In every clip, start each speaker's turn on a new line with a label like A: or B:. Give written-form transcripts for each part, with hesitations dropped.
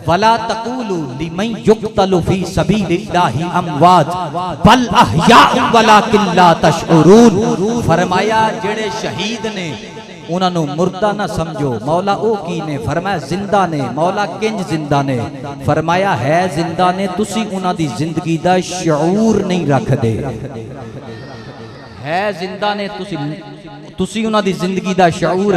A: वला तकूलू लिमन युक्तलु फी सबीलिल्लाहि अमवात बल अहयाउ वलाकिन ला तशउरून। फरमाया जेड़े शहीद ने उन्होंने मुर्दा ना समझो। मौला ओ की ने फरमाया जिंदा ने। मौला किंज जिंदा ने? फरमाया है जिंदा ने, तुसी उन्हां दी जिंदगी दा शऊर नहीं रखदे। है जिंदा ने, तुसी उन्हां दी जिंदगी दा शऊर।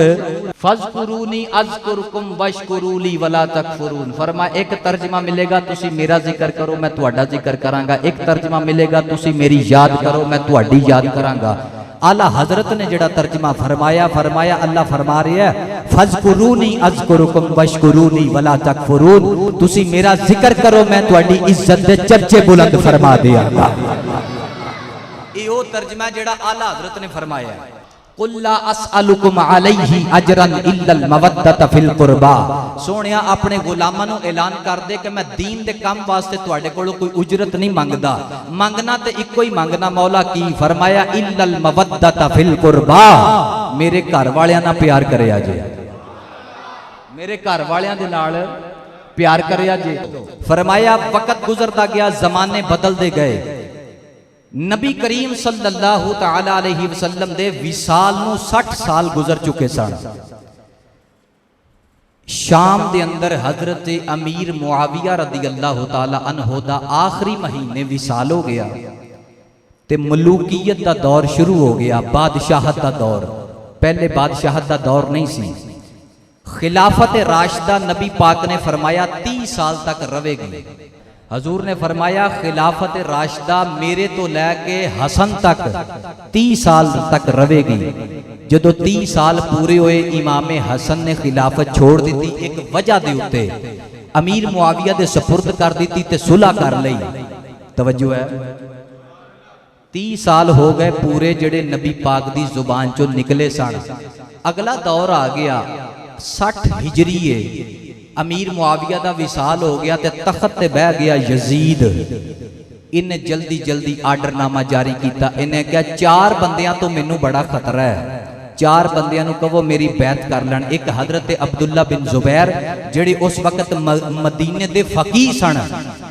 A: फज़कुरूनी अज़कुरुकुम वशकुरूली वला तकफुरून। फरमाया एक तर्जमा मिलेगा तुसी मेरा जिक्र करो मैं तुहाडा जिक्र करांगा। एक तर्जमा मिलेगा तुसी मेरी याद करो मैं तुहाडी याद करांगा। आला हजरत ने जड़ा तर्जमा फरमाया, फरमाया अल्लाह फरमा रहा है फज़कुरूनी अज़कुरुकुम वशकुरूनी वला तकफुरून। तुसी मेरा जिक्र करो मैं तुहाडी इज्जत दे चर्चे बुलंद फरमा दियांगा। ये ओ तर्जमा जड़ा आला हजरत ने फरमाया। कुल ला अस्अलुकुम अलैहि अजरन इल्लल मवद्दत फिल कुर्बा। सोनिया अपने गुलामां नूं ऐलान कर दे कि मैं दीन दे काम वास्ते तुहाडे कोलों कोई उजरत नहीं मंगदा। मंगना ते इक्को ही मंगना। मौला की फरमाया इल्लल मवद्दत फिल कुर्बा। मेरे घर वालियां नाल प्यार करिया जे। मेरे घर वालियां दे नाल प्यार करिया जे। फरमाया वक्त गुजरदा गया, जमाने बदलदे गए। नबी करीम सल्लल्लाहु तआला अलैहि वसल्लम दे विसाल नूं 60 साल गुजर चुके सन। शाम दे अंदर हजरत अमीर मुआविया रदी अल्लाह तआला अन्हु दा आखिरी महीने विसाल हो गया ते मलूकियत दा दौर शुरू हो गया, बादशाहत दा दौर। पहले बादशाहत दा दौर नहीं सी। खिलाफत राशिदा नबी पाक ने फरमाया 30 साल तक रहेगी। हजूर ने फरमाया खिलाफत राशिदा मेरे तो लैके हसन तक 30 साल तक रहेगी। जदों 30 साल पूरे हुए इमाम हसन ने खिलाफत छोड़ दी। एक वजह दे उत्ते अमीर मुआविया दे सपुर्द कर दी ते सुलह कर लई। तवज्जो है 30 साल हो गए पूरे जड़े नबी पाक दी जुबान चो निकले सन। अगला दौर आ गया 60 हिजरी है। अमीर मुआविया दा विसाल हो गया ते तख्त ते बह गया यजीद। इन्हें जल्दी जल्दी आर्डरनामा जारी किया। इन्हें क्या 4 बंदियां तो मैनू बड़ा खतरा है, 4 बंदियां नू कहो मेरी बैत कर लैन। एक हजरत अब्दुल्ला बिन जुबैर जेड़े उस वक्त मदीने दे फकीह सन,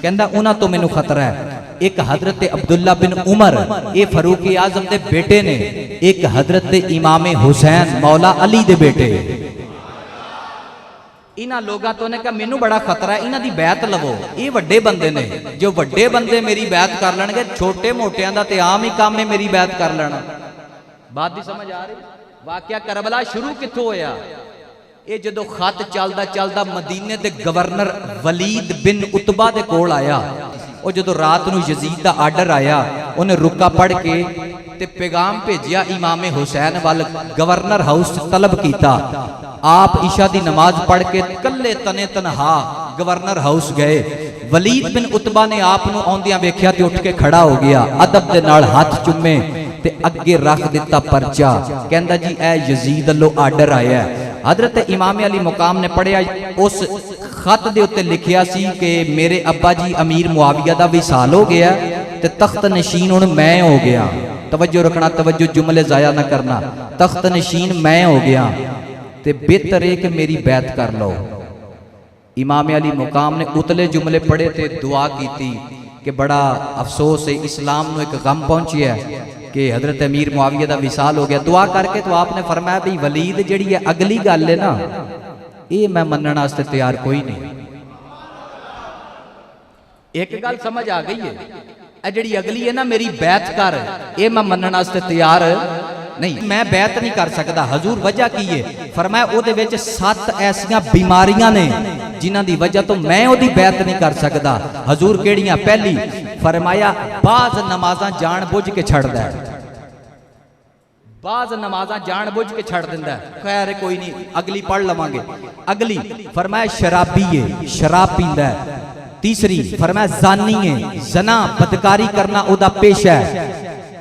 A: कहंदा उन्हां तो मैनू खतरा है। एक हजरत अब्दुल्ला बिन उमर ये फरूक आजम दे बेटे ने। एक हजरत इमाम हुसैन मौला अली दे बेटे। इन्हां लोगों तो ने कहा मैनू बड़ा खतरा है, इन्हां दी बैत लवो। ये वड्डे बंदे ने, जो वड्डे बंदे मेरी बैत कर लैणगे, छोटे मोटियां दा ते आम ही काम है मेरी बैत कर लेना। बात दी समझ आ रही? वाकया करबला शुरू कित्थों होया? ये जदों खत चलदा चलदा मदीने दे गवर्नर वलीद बिन उतबा दे कोल आया। और जदों रात नूं यजीद दा आर्डर आया, उन्हें रुका पढ़ के ते पैगाम भेजिया इमाम हुसैन वाल। गवर्नर हाउस तलब किया। आप ईशा दी नमाज पढ़ के कल्ले तने तनहा गवर्नर हाउस गए। वलीद बिन उतबा ने आप नूं आउंदियां वेख्या ते उठ के खड़ा हो गया, अदब दे नाल हाथ चुमे ते अगे रख दिता परचा। कहंदा जी ए यजीद अल्लों आर्डर आया है। हजरत इमाम अली मुकाम ने पढ़िया, उस खत दे उत्ते लिखिया सी कि मेरे अब्बा जी अमीर मुआविया दा विसाल हो गया ते तख्त नशीन हुण मैं हो गया। तवज्जो रखना, तवज्जो, जुमले जाया ना करना। तख्त नशीन मैं हो गया ते बेहतर है कि मेरी बैत कर लो। इमाम अली मुकाम ने उतले जुमले पढ़े ते दुआ की कि बड़ा अफसोस है, इस्लाम नूं एक गम पहुंचिया कि हजरत अमीर मुआविया दा विसाल हो गया। दुआ करके तो आपने फरमाया भी वलीद जिहड़ी है अगली गल है ना, ये मैं मनण वास्ते तैयार कोई नहीं। एक गल समझ आ गई है, जिहड़ी अगली है ना मेरी बैत कर, ये मैं मनण वास्ते तैयार नहीं, मैं बैत नहीं कर सकता। हजूर वजह की है? फरमाया ओदे विच 7 ऐसियां बीमारियां ने जिन्हां दी वजह तो मैं ओदी बैत नहीं कर सकता। हजूर केड़ियां? पहली फरमाया बाज नमाज़ां जान बुझ के छड़दा है। बाज नमाज़ां जान बुझ के छड़ दिंदा है। खैर कोई नहीं, अगली पढ़ लवांगे। अगली फरमाया शराबी है, शराब पींदा है। तीसरी फरमाया जानी है, जना बदकारी करना ओदा पेशा है।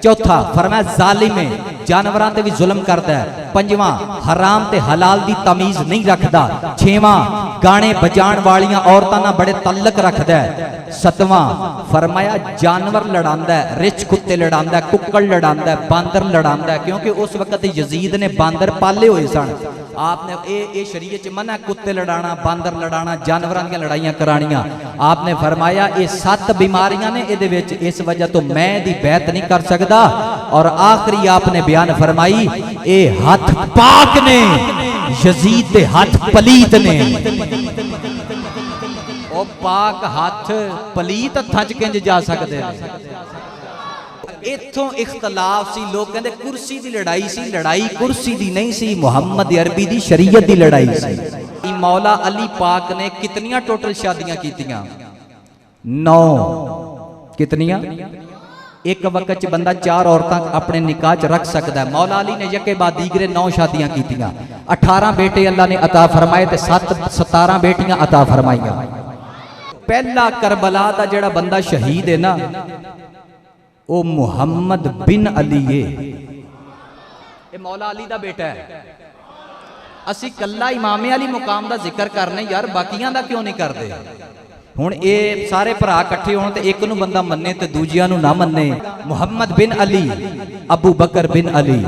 A: चौथा फरमाया जालिम है, जानवरां ते भी जुल्म करता है। पंजवां हराम ते हलाल दी तमीज नहीं रखता। छेवां गाने बजाण वालियां औरतां नाल बड़े तल्लक रखदा है। सतवां फरमाया जानवर लड़ांदा है, रिच कुत्ते लड़ांदा है, कुक्कड़ लड़ांदा है, बांदर लड़ांदा है, क्योंकि उस वक्त यजीद ने बांदर पाले हुए सन। आपने ये शरीयत च मना कुत्ते लड़ाना, बांदर लड़ाना, जानवरां दी लड़ाइयां करानियां। आपने फरमाया ये 7 बीमारियां ने इहदे विच, इस वजह तो मैं दी बैत नहीं कर सकदा। और आखिरी आपने बयान फरमाई ये हाथ पाक ने, यजीद दे हाथ पलीत ने। ओ पाक हाथ पलीत हत्थां च किंज जा सकदे ने? इथों इख्तलाफ सी। लोग कहते कुर्सी की लड़ाई सी, लड़ाई कुर्सी की नहीं सी, मुहम्मद अरबी की शरीयत की लड़ाई सी। मौला अली पाक ने कितनियां टोटल शादियां कीतियां? 9। कितनियां? एक वक्त च बंदा 4 औरतां अपने निकाह च रख सकता है। मौला अली ने यके बाद दीगरे 9 शादियां कीतियां। 18 बेटे अल्लाह ने अता फरमाए ते 17 बेटियां अता फरमाइयां। पहला करबला दा जेड़ा बंदा शहीद है ना, ओ मुहम्मद बिन अली है। ये मौला अली दा बेटा है। असी कल्ला इमामे अली मुकाम दा जिक्र करने यार, बाकियां दा क्यों नहीं करते? हुण ये सारे भरा इकट्ठे होण ते एक नूं बंदा मन्ने ते दूजियां नूं ना मन्ने। मुहम्मद बिन अली, अबू बकर बिन अली,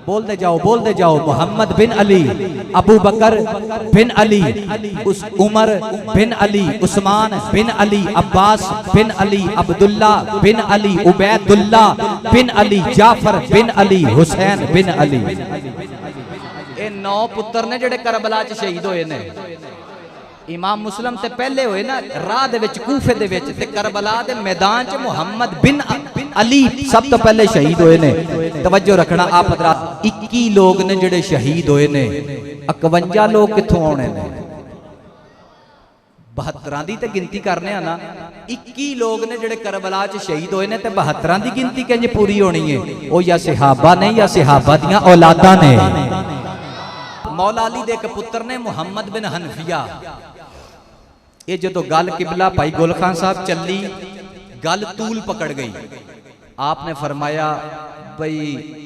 A: बोलते जाओ बोलते जाओ। मोहम्मद बिन अली, अबू बकर बिन अली, उमर बिन अली, उस्मान बिन अली, अब्बास बिन अली, अब्दुल्ला बिन अली, उबैदुल्ला बिन अली, जाफर बिन अली, हुसैन बिन अली। ये 9 पुत्र ने जेड़े करबला च शहीद होए ने। इमाम मुस्लिम ते पहले होए ना राह दे विच, कूफे दे विच, ते करबला दे मैदान च मुहम्मद बिन अली सब तो पहले शहीद होए ने। तवज्जो रखना आप हज़रात, 21 लोग ने जेड़े शहीद होए ने। 51 लोग कित्थों आने ने? 72 दी ते गिनती करने ना। 21 लोग ने जेड़े करबला च शहीद होए ने ते 72 दी गिनती किंज पूरी होनी है? ओ या सहाबा ने या सहाबा दियां औलादां ने। मौला अली दे एक पुत्र ने मुहम्मद बिन हनफिया। ये जो गल किबला भाई गुल खान साहब चली, गल तूल पकड़ गई। आपने फरमाया भाई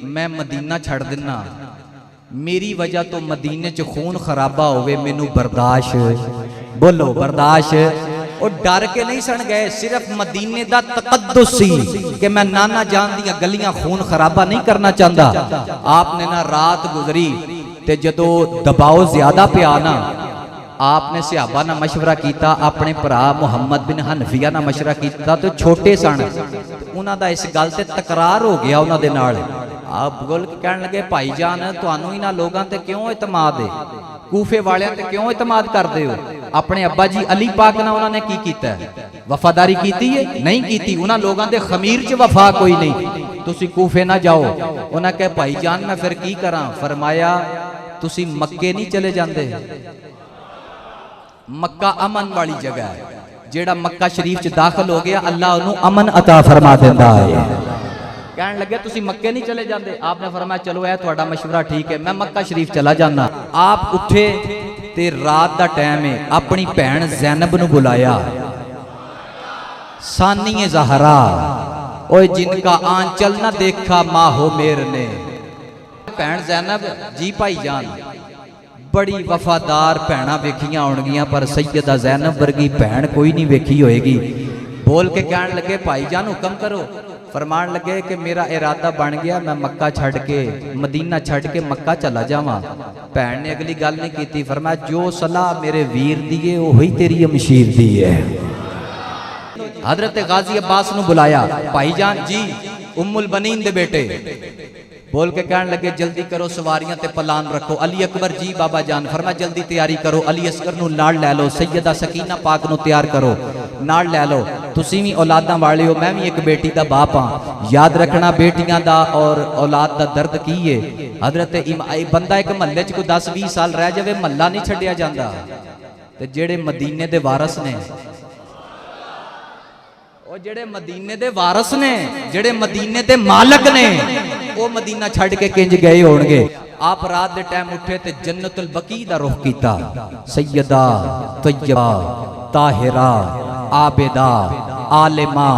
A: मैं मदीना छड़ देना, मेरी वजह तो मदीने च खून खराबा होवे, मैनू बर्दाश्त, बोलो बर्दाश्त। और डर के नहीं सन गए, सिर्फ मदीने दा तकद्दुस सी कि मैं नाना जान दियां गलियां खून खराबा नहीं करना चाहता। आपने ना रात गुजरी ते जदों दबाव ज्यादा पिया ना, आपने सहाबा ना मशवरा किया, अपने भरा मुहम्मद बिन हनफिया ना मशवरा किया। तो छोटे सन, उन्हां दा इस गल ते तकरार हो गया उन्हां दे नाल। आप बोल के कहन लगे भाई जान तुहानू इन्हां लोगां ते क्यों इतमाद है? कूफे वालियां ते क्यों इतमाद करदे हो? अपने अब्बा जी अली पाक नाल उन्हां ने की कीता है? वफादारी कीती है? नहीं कीती। उन्हां लोगां दे खमीर च वफा कोई नहीं। तुसी कूफे ना जाओ। उन्हां कहे भाई जान मैं फिर की करां? फरमाया तुसी मक्के नहीं चले जांदे? मक्का अमन वाली जगह है। जेड़ा मक्का शरीफ च दाखिल हो गया अल्लाह उन्हें अमन अता फरमा देता है। कहने लगे तुसी मक्के नहीं चले जाते? आपने फरमाया चलो है तुहाडा मशवरा ठीक है, मैं मक्का शरीफ चला जाना। आप उठे ते रात दा टाइम है, अपनी भैन ज़ैनब नूं बुलाया। सानी ज़हरा, ओए जिनका आंचल ना देखा माहो मेर ने। भैन ज़ैनब जी भाई जान बड़ी वफादार भैन वेखियां होणगियां, पर सैयदा ज़ैनब वर्गी भैन कोई नहीं वेखी होएगी। बोल के कहने लगे भाई जान हुक्म करो। फरमान लगे कि मेरा इरादा बन गया, मैं मक्का छड़ के मदीना छड़ के मक्का चला जावां। भैन ने अगली गल नहीं की। फरमाया जो सलाह मेरे वीर दी है वही तेरी अमशीर दी है। हजरत गाजी अब्बास नूं बुलाया, भाईजान जी उम्मुल बनीन दे बेटे। बोल के कहने लगे जल्दी करो, सवारियां ते पलान रखो। अली अकबर जी बाबा जान। फरमाया जल्दी तैयारी करो, अली असगर नूं नाल लै लो, सैयदा सकीना पाक नूं तैयार करो, नाल लै लो। तुसीं भी औलादां वाले हो, मैं भी एक बेटी दा बाप हाँ। याद रखना बेटियां दा और औलाद दा दर्द की है। हजरत बंदा एक महल्ले च कोई 10-20 साल रह जावे, महल्ला नहीं छड्डिया जांदा। ते जेड़े मदीने दे वारस ने, और जेड़े मदीने दे वारस ने, जेड़े मदीने दे मालक ने, वो मदीना छड़ के किंज गए होणगे। आप रात दे टाइम उठे ते जन्नतुल बकी दा रुख कीता। सैयदा तय्यबा ताहिरा आबिदा आलिमा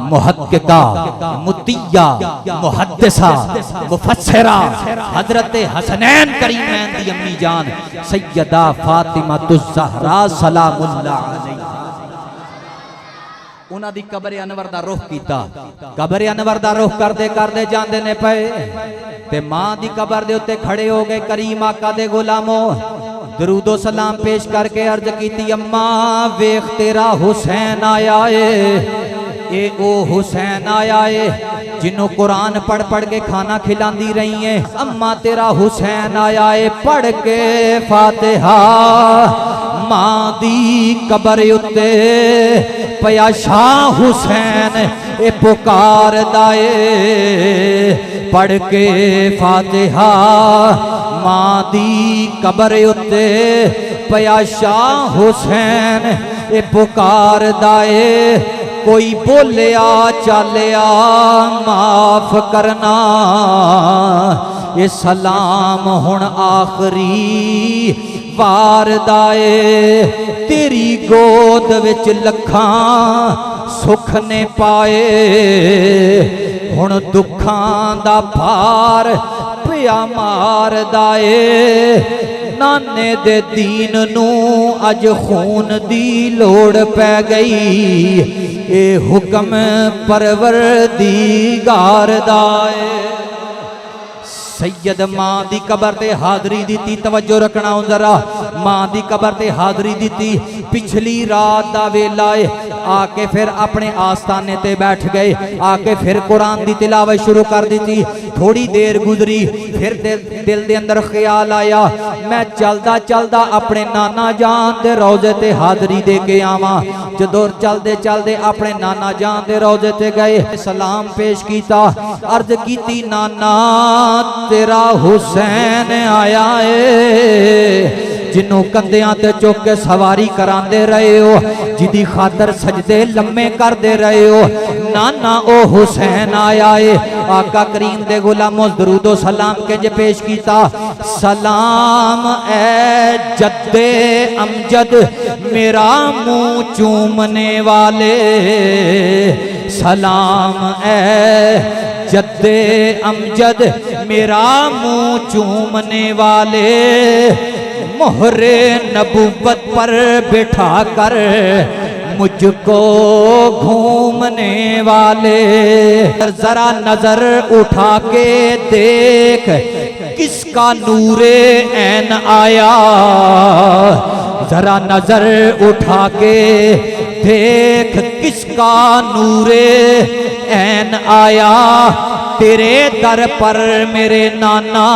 A: मुहक्किका मुतिया मुहद्दिसा मुफस्सिरा हजरत हसनैन करीमैन दी अम्मी जान सैयदा फातिमा तुज़ ज़हरा सलामुल्लाह अलैहा। उन्हां दी कब्र अनवर दा रुख कीता। कब्र अनवर दा रुख करदे करदे जांदे ने पए ते मां दी कब्र दे उत्ते खड़े हो गए। करीम आका दे गुलामो दरूदो सलाम पेश करके अर्ज कीती, अम्मा वेख तेरा हुसैन आया ए ओ हुसैन आया है जिन्हों कुरान पढ़ पढ़ के खाना खिलांदी रही है। अम्मा तेरा हुसैन आया है पढ़ के फातिहा मां दी कब्र उत्ते पया शाह हुसैन ए पुकार दाए पढ़ के फातिहा मां दी कब्र उत्ते पया शाह हुसैन ए पुकार दाए। कोई बोलिया चालिया माफ करना ये सलाम हुण आखरी वार दाए। तेरी गोद विच लखां सुख ने पाए हुण दुखां दा भार पिया मार दाए। नाने दे दीन नू अज खून दी लोड़ पै गई ए हुक्म परवरदिगार दाए। सैयद मां दी कब्र ते हाज़री दी। तवज्जो रखना जरा, मां दी कब्र ते हाज़री दी। पिछली रात दा वेला आके फिर अपने आस्थाने ते बैठ गए। आके फिर कुरान दी तिलावत शुरू कर दी। थोड़ी देर गुजरी फिर दिल दे अंदर ख्याल आया मैं चलदा चलदा अपने नाना जान दे रोजे ते हाज़री दे के आवां। जदों चलदे चलदे अपने नाना जान दे रोजे ते गए, सलाम पेश किया, अर्ज की नाना तेरा हुसैन आया है जिन्हों कंधियां ते चुक के सवारी करांदे रहे हो, जिदी खातर सजदे लम्मे करदे रहे हो। नाना ओ हुसैन आया है। आका करीम दे गुलामों दरूदो सलाम के पेश किया। सलाम ए जद्दे अमजद मेरा मुंह चूमने वाले, सलाम ए जद्दे अमजद मेरा मुंह चूमने वाले, मोहरे नबूवत पर बिठा कर मुझको घूमने वाले। जरा नजर उठा के देख किसका नूरे ऐन आया, जरा नजर उठा के देख किसका नूरे ऐन आया। तेरे दर पर मेरे नाना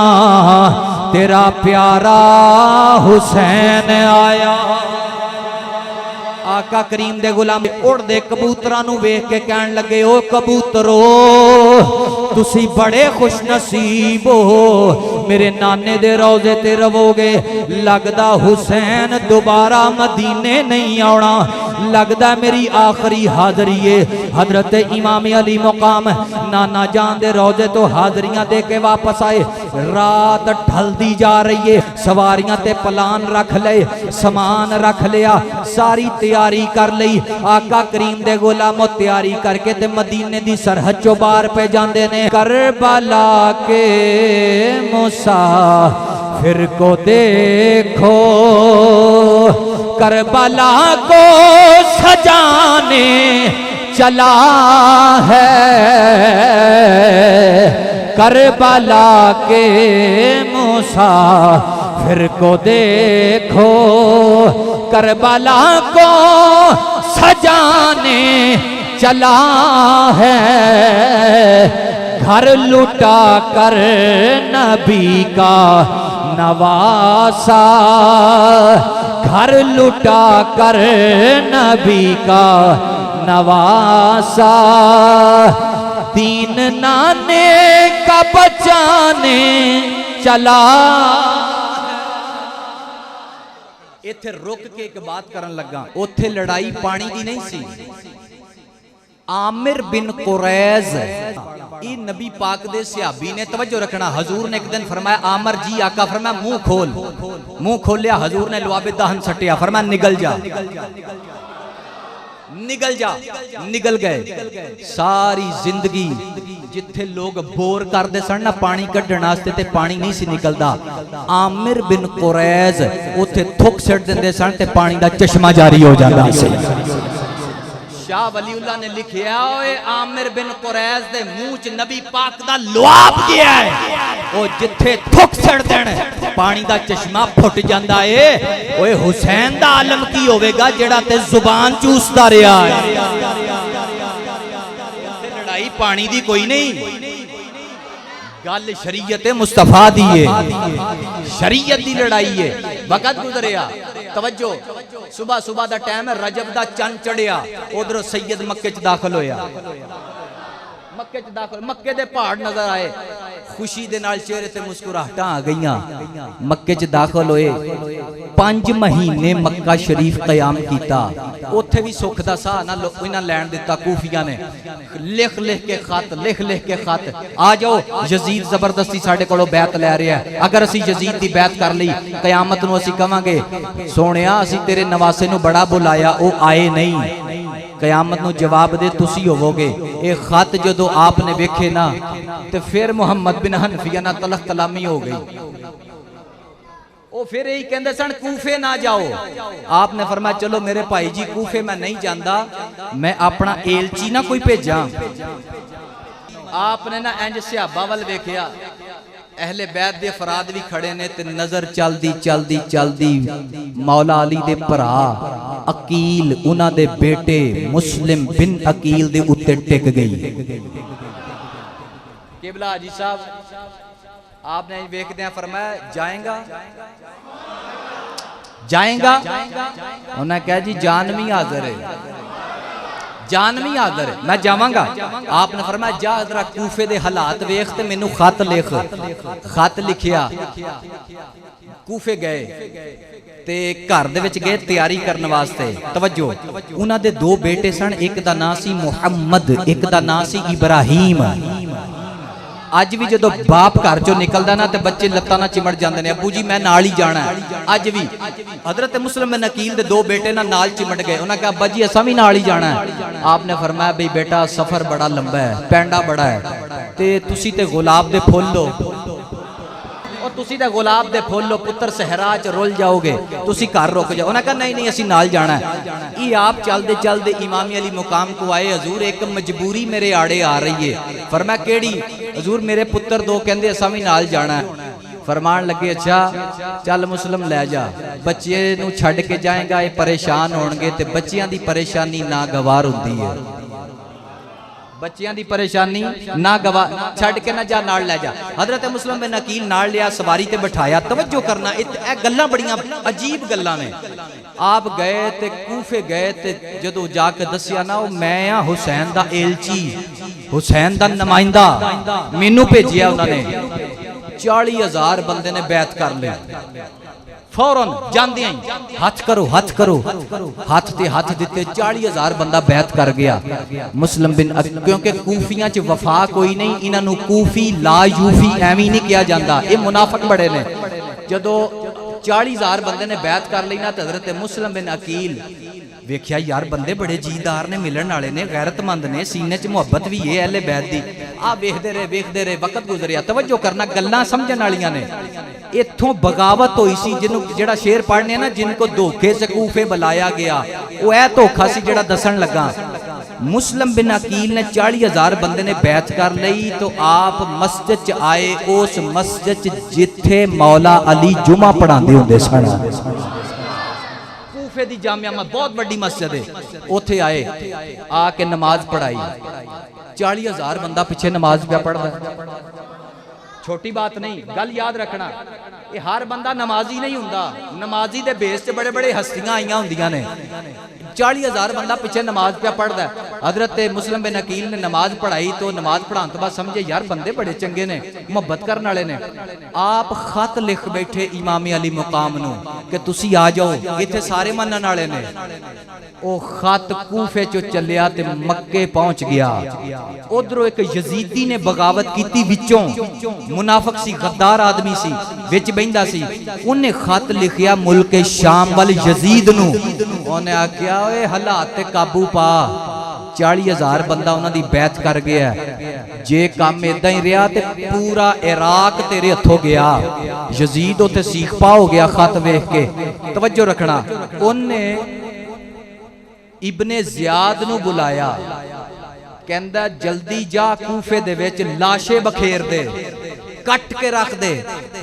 A: तेरा प्यारा हुसैन आया। आका करीम दे गुलाम उड़दे कबूतरां नूं वेख के कहन लगे, ओ कबूतरो तुसी बड़े खुश नसीब हो, मेरे नाने दे रोजे ते रवोगे। लगदा हुसैन दोबारा मदीने नहीं आना, लगदा मेरी आखिरी हाज़री है। हजरत इमाम अली मुकाम नाना जान दे रोजे तो हाज़रियां दे के वापस आए। रात ढलदी जा रही है, सवारियां ते पलान रख ले, समान रख लिया, सारी तैयारी कर ली। आका करीम दे गुलामों तैयारी करके ते मदीने दी सरहद चो बाहर पे जांदे ने। करबला के मुसाफिर को देखो, करबला को सजाने चला है, करबला के मुसाफिर को देखो, करबला को सजाने चला है। घर लुटा कर नबी का नवासा, घर लुटा कर नबी का नवासा, दीन नाने का बचाने चला। इत्थे रुक के एक बात करन लगा, उत्थे लड़ाई पानी की नहीं सी। आमिर बिन कुरैज ये नबी पाक दे सहाबी ने, तवज्जो रखना, हजूर ने एक दिन फरमाया आमर जी, आका फरमाया मुंह खोल। मुंह खोलिया, हजूर ने लुआबे दहन सटिया, फरमाया निकल जा, निकल जा। निकल गए। सारी जिंदगी जिथे लोग बोर करते सन ना पानी कढ़ण वास्ते ते पानी नहीं सी निकलता, आमिर बिन कुरैज उथे थुक सिट देंदे सन ते पानी दा चश्मा जारी हो जाता सी। शाह वलीउल्लाह ने लिखिया ओए आमिर बिन कुरैज दे मुंह च नबी पाक दा लुआब गया है ओ जिथे थुक छड़ देण पानी दा चश्मा फुट जांदा है। ओए हुसैन दा आलम की होवेगा जेड़ा ते जुबान चूसदा रहा है। लड़ाई पानी दी कोई नहीं, गल शरीयत मुस्तफा दी है, शरीयत दी लड़ाई है। वक्त गुजरिया तवज्जो सुबह सुबह दा टाइम है, रजब दा चंद चढ़िया, उधरों सैयद मक्के च दाखिल होया, मक्के च दाखिल, मक्के दे पहाड़ नजर आए, खुशी दे नाल चेहरे ते मुस्कुराहटां आ गईयां। मक्के च दाखिल होए, 5 महीने मक्का शरीफ कयाम कीता, उत्थे भी सुख दा साह ना इन्हां लैण दिता। कूफिया ने लिख लिख के खत, लिख लिख के खत, आ जाओ यजीद जबरदस्ती साडे कोलों बैत लै रहा है, अगर असी यजीद दी बैत कर लई कयामत नूं असी कवांगे सोहणिया असी तेरे नवासे नूं बड़ा बुलाया, ओ आए नहीं, कयामत नूं जवाब दे तुसी होवोगे। ये खत जदों आपने वेखे ना ते फिर मुहम्मद बिन हनफिया ना तलख कलामी हो गई। वो फिर यही कहते सन कूफे ना जाओ, आपने फरमाया चलो मेरे भाई जी कूफे मैं नहीं जाता, मैं अपना एलची ना कोई भेजा। आपने ना इंज सिहाबा वल वेखिया, अहले बैत दे अफराद भी खड़े ने ते नजर चलदी चलदी चलदी मौला अली दे भरा अकील उन्हां दे बेटे मुस्लिम बिन अकील दे उत्ते टिक गई। किबला हाजी साहब आपने वेखदे हैं फरमाया जाएगा जाएगा, उन्हें कहा जी जान भी हाजिर है, जान भी हाजिर है, मैं जावांगा। आपने फरमाया जा जरा कूफे दे हालात वेख ते मैनू खत लिख। खत लिखिया, कूफे गए ते घर दे विच गए तैयारी करने वास्ते। तवज्जो उन्हां दे 2 बेटे सन, एक दा नाम सी मुहम्मद, एक दा नाम सी इब्राहिम। अज भी जो बाप घर चो निकलदा ना ते बच्चे लत्तां ना चिमड़ जांदे ने, अबू जी मैं नाल ही जाना है। अज भी हजरत मुस्लिम बिन अकील दे 2 बेटे ना नाल चिमड़ गए, उन्हें कहा अब्बा जी असा भी नाल ही जाना है। आपने फरमाया भाई बेटा सफर बड़ा लंबा है, पैंडा बड़ा है, ते तुसी ते गुलाब दे फुल लो, और तुसी ते गुलाब दे फुल लो, पुत्र सहरा च रुल जाओगे, तुसी घर रुक जाओ। उन्हें कहा नहीं नहीं असी नाल जाना है। ये आप चलते चलते इमामी अली मुकाम को आए, हजूर एक मजबूरी मेरे आड़े आ रही है। फरमाया केड़ी? हजूर मेरे पुत्र 2 कहंदे असा भी नाल जाना है। फरमान लगे अच्छा चल मुस्लिम लै जा, बच्चे नूं छड्ड के जाएगा ये परेशान होणगे, ते बच्चियां दी परेशानी नागवार हुंदी है, बच्चियां दी परेशानी ना गवा, छड़ के ना जा नाल ले जा। हजरत मुस्लिम बिन अकील नाल लिया, सवारी ते बिठाया। तवज्जो करना ए गल्लां बड़ियां अजीब गल्लां ने। आप गए ते कूफे गए ते जदों जाके दसिया ना मैं आ हुसैन दा एलची, हुसैन दा नुमाइंदा, मैनू भेजिया उन्होंने। 40,000 बंदे ने बैत कर लिया। फौरन जांदे हाथ करो हाथ करो, हाथ ते हाथ दिते, 40,000 बंदा बैत कर गया। मुस्लिम बिन क्योंकि कूफियां च वफा कोई नहीं, इन्हों कूफी ला यूफी एवं नहीं किया जाता, ये मुनाफक बड़े ने। जदों 40,000 बंदे ने बैत कर ली ना, हजरत मुस्लिम बिन अकील वेख्या यार बंदे बड़े जीदार ने, मिलन वाले ने, गैरतमंद ने, सीने च मुहब्बत भी है अहले बैत दी। आ वेखदे रहे वक्त गुजरिया। तवज्जो करना गल्लां समझण वालियां ने। इत्थों बगावत हुई सी, जिन्हों जेड़ा शेर पढ़ने ना, जिनको धोखे से कूफे बुलाया गया, वो ऐ धोखा सी जेड़ा दसन लगा। मुस्लिम बिन अकील ने 40,000 बंदे ने बैत कर ली, तो आप मस्जिद च आए, उस मस्जिद च जिथे मौला अली जुमा पढ़ाते होंदे सन। कूफे दी जामिया में बहुत बड़ी मस्जिद है, उथे आए, आके नमाज पढ़ाई। 40,000 बंदा पिछे नमाज पे पढ़दा। छोटी बात नहीं, गल याद रखना, ये हर बंदा नमाजी नहीं हुंदा, नमाजी दे बेस से बड़े बड़े हस्तियां आईयां हुंदियां ने। 40,000 बंदा पिछे नमाज पे पढ़दा। हजरत मुस्लिम बिन अकील ने नमाज पढ़ाई, तो नमाज पढ़ाने तो बाद समझे यार बंदे बड़े चंगे ने, मुहब्बत करने वाले ने। आप खत लिख बैठे इमामी अली मुकाम नूं कि तुसी आ जाओ, इत्थे सारे मनण वाले ने। ओ खत कूफे चो चलिया ते मक्के पहुंच गया। उधरों एक यजीदी ने बगावत की, विचों मुनाफिक सी, गद्दार आदमी सी, विच बहिंदा सी। उन्हें खत लिखिया मुल्क शाम वाल यजीद नूं। उन्हें आख्या ओए हालात ते काबू पा, 40,000 बंदा उन्हां दी बैत कर गया, जे काम इदां ही रहा ते पूरा इराक तेरे हथों गया। यजीद उत्थे सीख पा हो गया खत वेख के। तवज्जो रखना, उन्हें इब्ने ज़ियाद नूं बुलाया, कहंदा जल्दी जा कूफे दे विच लाशे बखेर दे, कट के रख दे।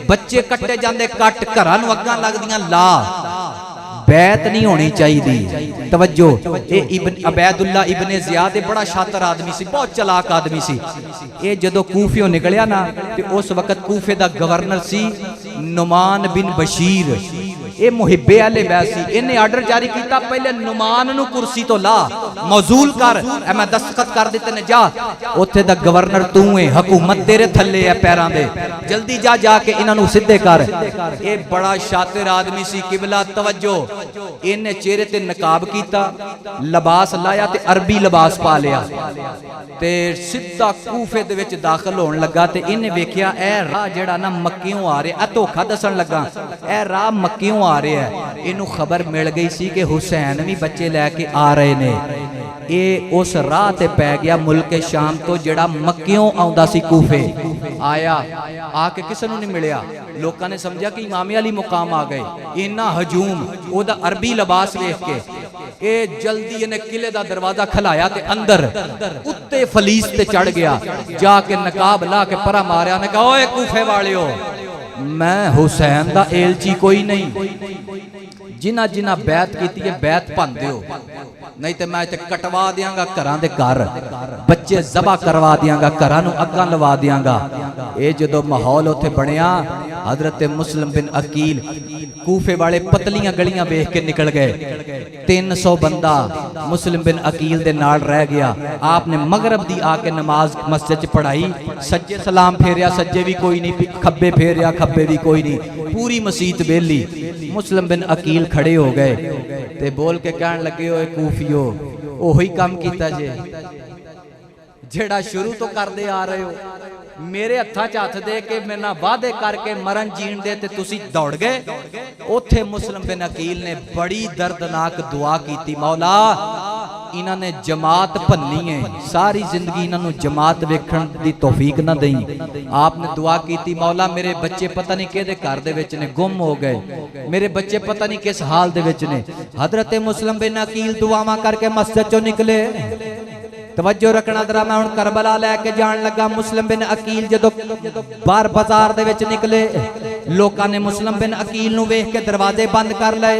A: बच्चे कट्टे जांदे, कट घरां नूं अग्गां लगदियां ला। बैत नहीं होनी चाहिए। तवज्जो, ये इब्न अबैदुल्ला इब्ने ज़ियाद बड़ा शातिर आदमी सी, बहुत चलाक आदमी सी। ये जदों कूफियों निकलिया ना ते उस वक्त कूफे दा गवर्नर सी नुमान बिन बशीर। ये मुहिब्बे वाले वैसी, इन्हें आर्डर जारी किया पहले नुमान नूं कुर्सी तो ला, मौजूल कर, मैं दस्तखत कर दिते ने, जा उत्थे दा गवर्नर तू है, हुकूमत तेरे थल्ले है पैरां दे, जल्दी जा जाके इन्हां नूं सिद्धे कर। ये बड़ा शातिर आदमी सी। किबला तवज्जो, इन्हें चेहरे ते नकाब किया, लिबास लाया ते अरबी लिबास पा लिया ते सीधा कूफे दे विच दाखिल होण लगा। ते इन्हें वेखिया ए राह जेड़ा ना मक्कियों आ रहा, धोखा दसन लगा, ए राह मक्कियों आ रहा है। इनू खबर मिल गई सी कि हुसैन भी बच्चे लैके आ रहे ने। ये उस राह ते पै गया मुल्के शाम तो जेड़ा मक्कियों आउंदा सी कूफे। आया, आके किसी नूं नहीं मिलिया। लोगों ने समझा कि इमामे अली मुकाम आ गए। इन्ना हजूम, ओदा अरबी लिबास वेख के ये जल्दी इन्हें किले दा दरवाजा खलाया ते अंदर उत्ते फलीस ते चढ़ गया। जाके नकाब ला के परा मारिया ने कहा, ओए कूफे वालियो, मैं हुसैन दा एलची कोई नहीं। जिन्ना जिन्ना बैत की है बैत भंदे हो, नहीं तो मैं इत्थे कटवा दियांगा घरां दे घर, बच्चे जबा करवा दियांगा, घरां नूं अग्गां लवा दियांगा। ये जदों माहौल उत्थे बनया, हजरत मुस्लिम बिन अकील कूफे वाले पतलियां गलियां वेख के निकल गए। 300 बंदा मुस्लिम बिन अकील दे नाल रह गया। आपने मगरब दी आके नमाज मस्जिद च पढ़ाई, सज्जे सलाम फेरिया, सज्जे भी कोई नहीं, खब्बे फेरिया, खब्बे भी कोई नहीं, पूरी मसीत बेली। मुस्लिम बिन अकील खड़े हो गए ते बोल के कहन लगे, ओए कूफियो, ओही काम कीता जे जेड़ा शुरू तो करदे आ रहे हो। मेरे हत्थां च हत्थ दे के मेरे नाल वादे करके मरन जीण दे ते तुसी दौड़ गए। उथे मुस्लिम बिन अकील ने बड़ी दर्दनाक दुआ की, मौला इन्हां ने जमात भन्नी है, सारी जिंदगी इन्हां जमात वेखण दी तौफीक ना दई। आपने दुआ की, मौला मेरे बच्चे पता नहीं किहदे घर दे विच ने, गुम हो गए, मेरे बच्चे पता नहीं किस हाल दे विच ने। हजरत मुस्लिम बिन अकील दुआवां करके मस्जिद चों निकले। तवज्जो रखना जरा, मैं हुण करबला लैके जान लगा। मुस्लिम बिन अकील जदों बाहर बाजार दे विच निकले, लोकां ने मुस्लिम बिन अकील नूं वेख के दरवाजे बंद कर लए,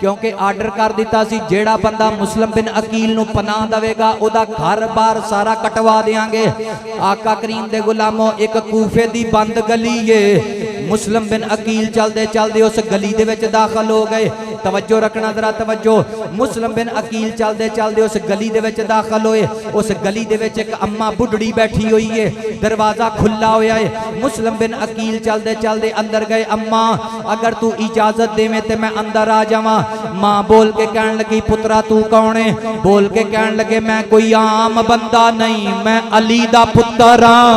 A: क्योंकि आर्डर कर दिता सी जेड़ा बंदा मुस्लिम बिन अकील नूं पनाह देवेगा ओदा घर बार सारा कटवा देंगे। आका करीम दे गुलामों, एक कूफे दी बंद गली है, मुस्लिम बिन अकील चलदे चलदे उस गली दे विच दाखिल हो गए। तवज्जो रखना जरा, तवज्जो। मुस्लिम बिन अकील चलदे चलदे उस गली दे विच दाखिल होए। उस गली दे विच एक अम्मा बुढ़ड़ी बैठी हुई है, दरवाजा खुला होया है। मुस्लिम बिन अकील चलदे चलदे अंदर गए। अम्मा अगर तू इजाजत देवे ते मैं अंदर आ जावां। मां बोल के कहन लगी, पुत्रा तू कौन है? बोल के कहन लगे, मैं कोई आम बंदा नहीं, मैं अली दा पुत्र हां,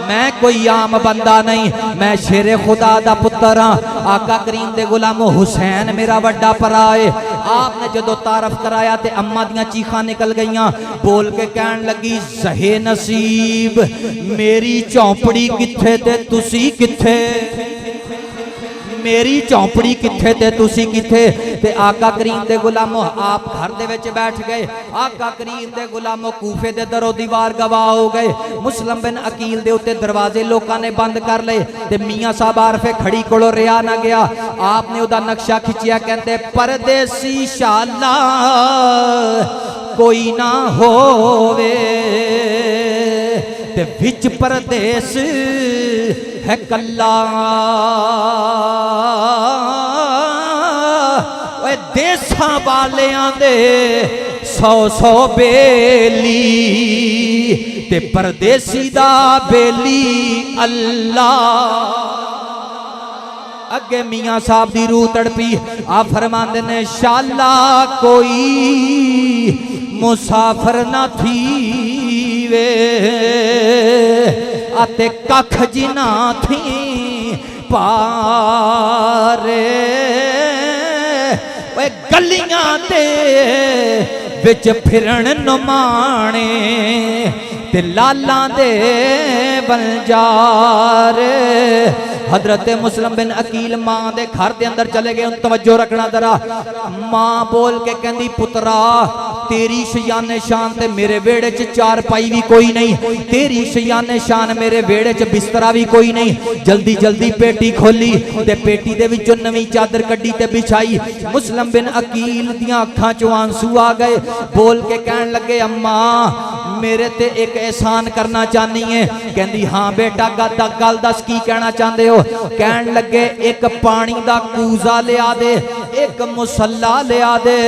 A: मैं कोई आम बंदा नहीं, मैं शेरे खुदा दा पुत्र हां। आका करीम दे गुलामो, हुसैन मेरा वड्डा भरा है। आपने जदों तारफ कराया ते अम्मा दियां चीखां निकल गईयां। बोल के कहन लगी, ज़हे नसीब मेरी झोंपड़ी किथे ते तुसी किथे, मेरी झोंपड़ी किथे ते तुसी किथे। ते आका करीम दे गुलामो, आप घर दे विच बैठ गए। आका करीम दे गुलामो कूफे दे दरो दीवार गवाह हो गए। मुस्लिम बिन अकील दे उत्ते दरवाजे लोकां ने बंद कर लए ते मियां साहब आरफे खड़ी कोलों रिहा ना गया। आपने उदा नक्शा खिंचिया, कहते परदेसी शाला कोई ना होवे ते विच परदेस है कल्ला। देसां वालियां दे 100 बेली ते परदेसी दा बेली अल्लाह। अगे मियां साहब दी रूह तड़पी। आ फरमांदे ने, शाला कोई मुसाफिर ना थी वे आते कख जिना थी पारे। गलियां दे विच फिरन नुमाने ते लालां दे बंजारे। हजरत मुस्लिम बिन अकील मां दे घर दे अंदर चले गए। तवज्जो रखना जरा। मां बोल के कहंदी पुत्रा तेरी शयाने शान ते मेरे वेड़े च चार पाई भी कोई नहीं, तेरी शयाने शान मेरे वेड़े च बिस्तरा भी कोई नहीं। जल्दी जल्दी पेटी खोली ते पेटी दे विचों नवीं चादर कड्डी ते बिछाई। मुस्लिम बिन अकील दियां अखां चों आंसू आ गए। बोल के कहन लगे अम्मा मेरे ते एक एहसान करना चाहनी है। कहंदी हाँ बेटा गल दस की कहना चाहते हो। कहन लगे एक पानी दा कूजा लिया दे, एक मुसल्ला लिया दे,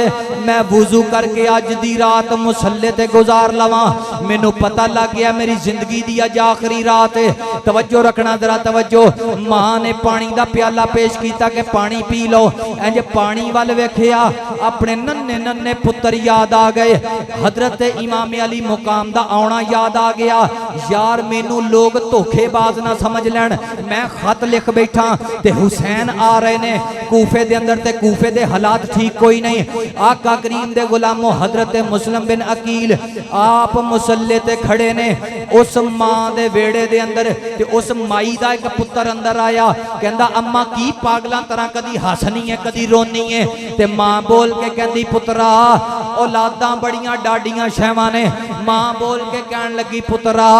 A: मैं वुजू करके अज दी रात मुसल्ले ते गुजार लवां। मैनू पता लग गया मेरी जिंदगी दी अज आखिरी रात है। तवज्जो रखना जरा तवज्जो। मां ने पानी दा प्याला पेश किया कि पानी पी लो। इंज पानी वाल वेखिया अपने नन्हे नन्हे पुत्र याद आ गए। हजरत इमाम अली मुकाम दा आना याद आ गया। यार मैनू लोग धोखेबाज ना समझ लैन, मैं खत लिख बैठा ते हुसैन आ रहे ने कूफे दे अंदर ते कूफे दे हालात ठीक कोई नहीं। आका करीम दे गुलामो हजरत मुस्लिम बिन अकील आप मुसल्ले ते खड़े ने। उस मां दे वेड़े दे अंदर ते उस माई दा एक पुत्र अंदर आया। कहंदा अम्मा की पागलां तरह कदी हसनी है कदी रोनी है। ते मां बोल के कहंदी पुत्रा औलादां बड़ियां डाडियां शैवां ने। मां बोल के कहन लगी पुत्रा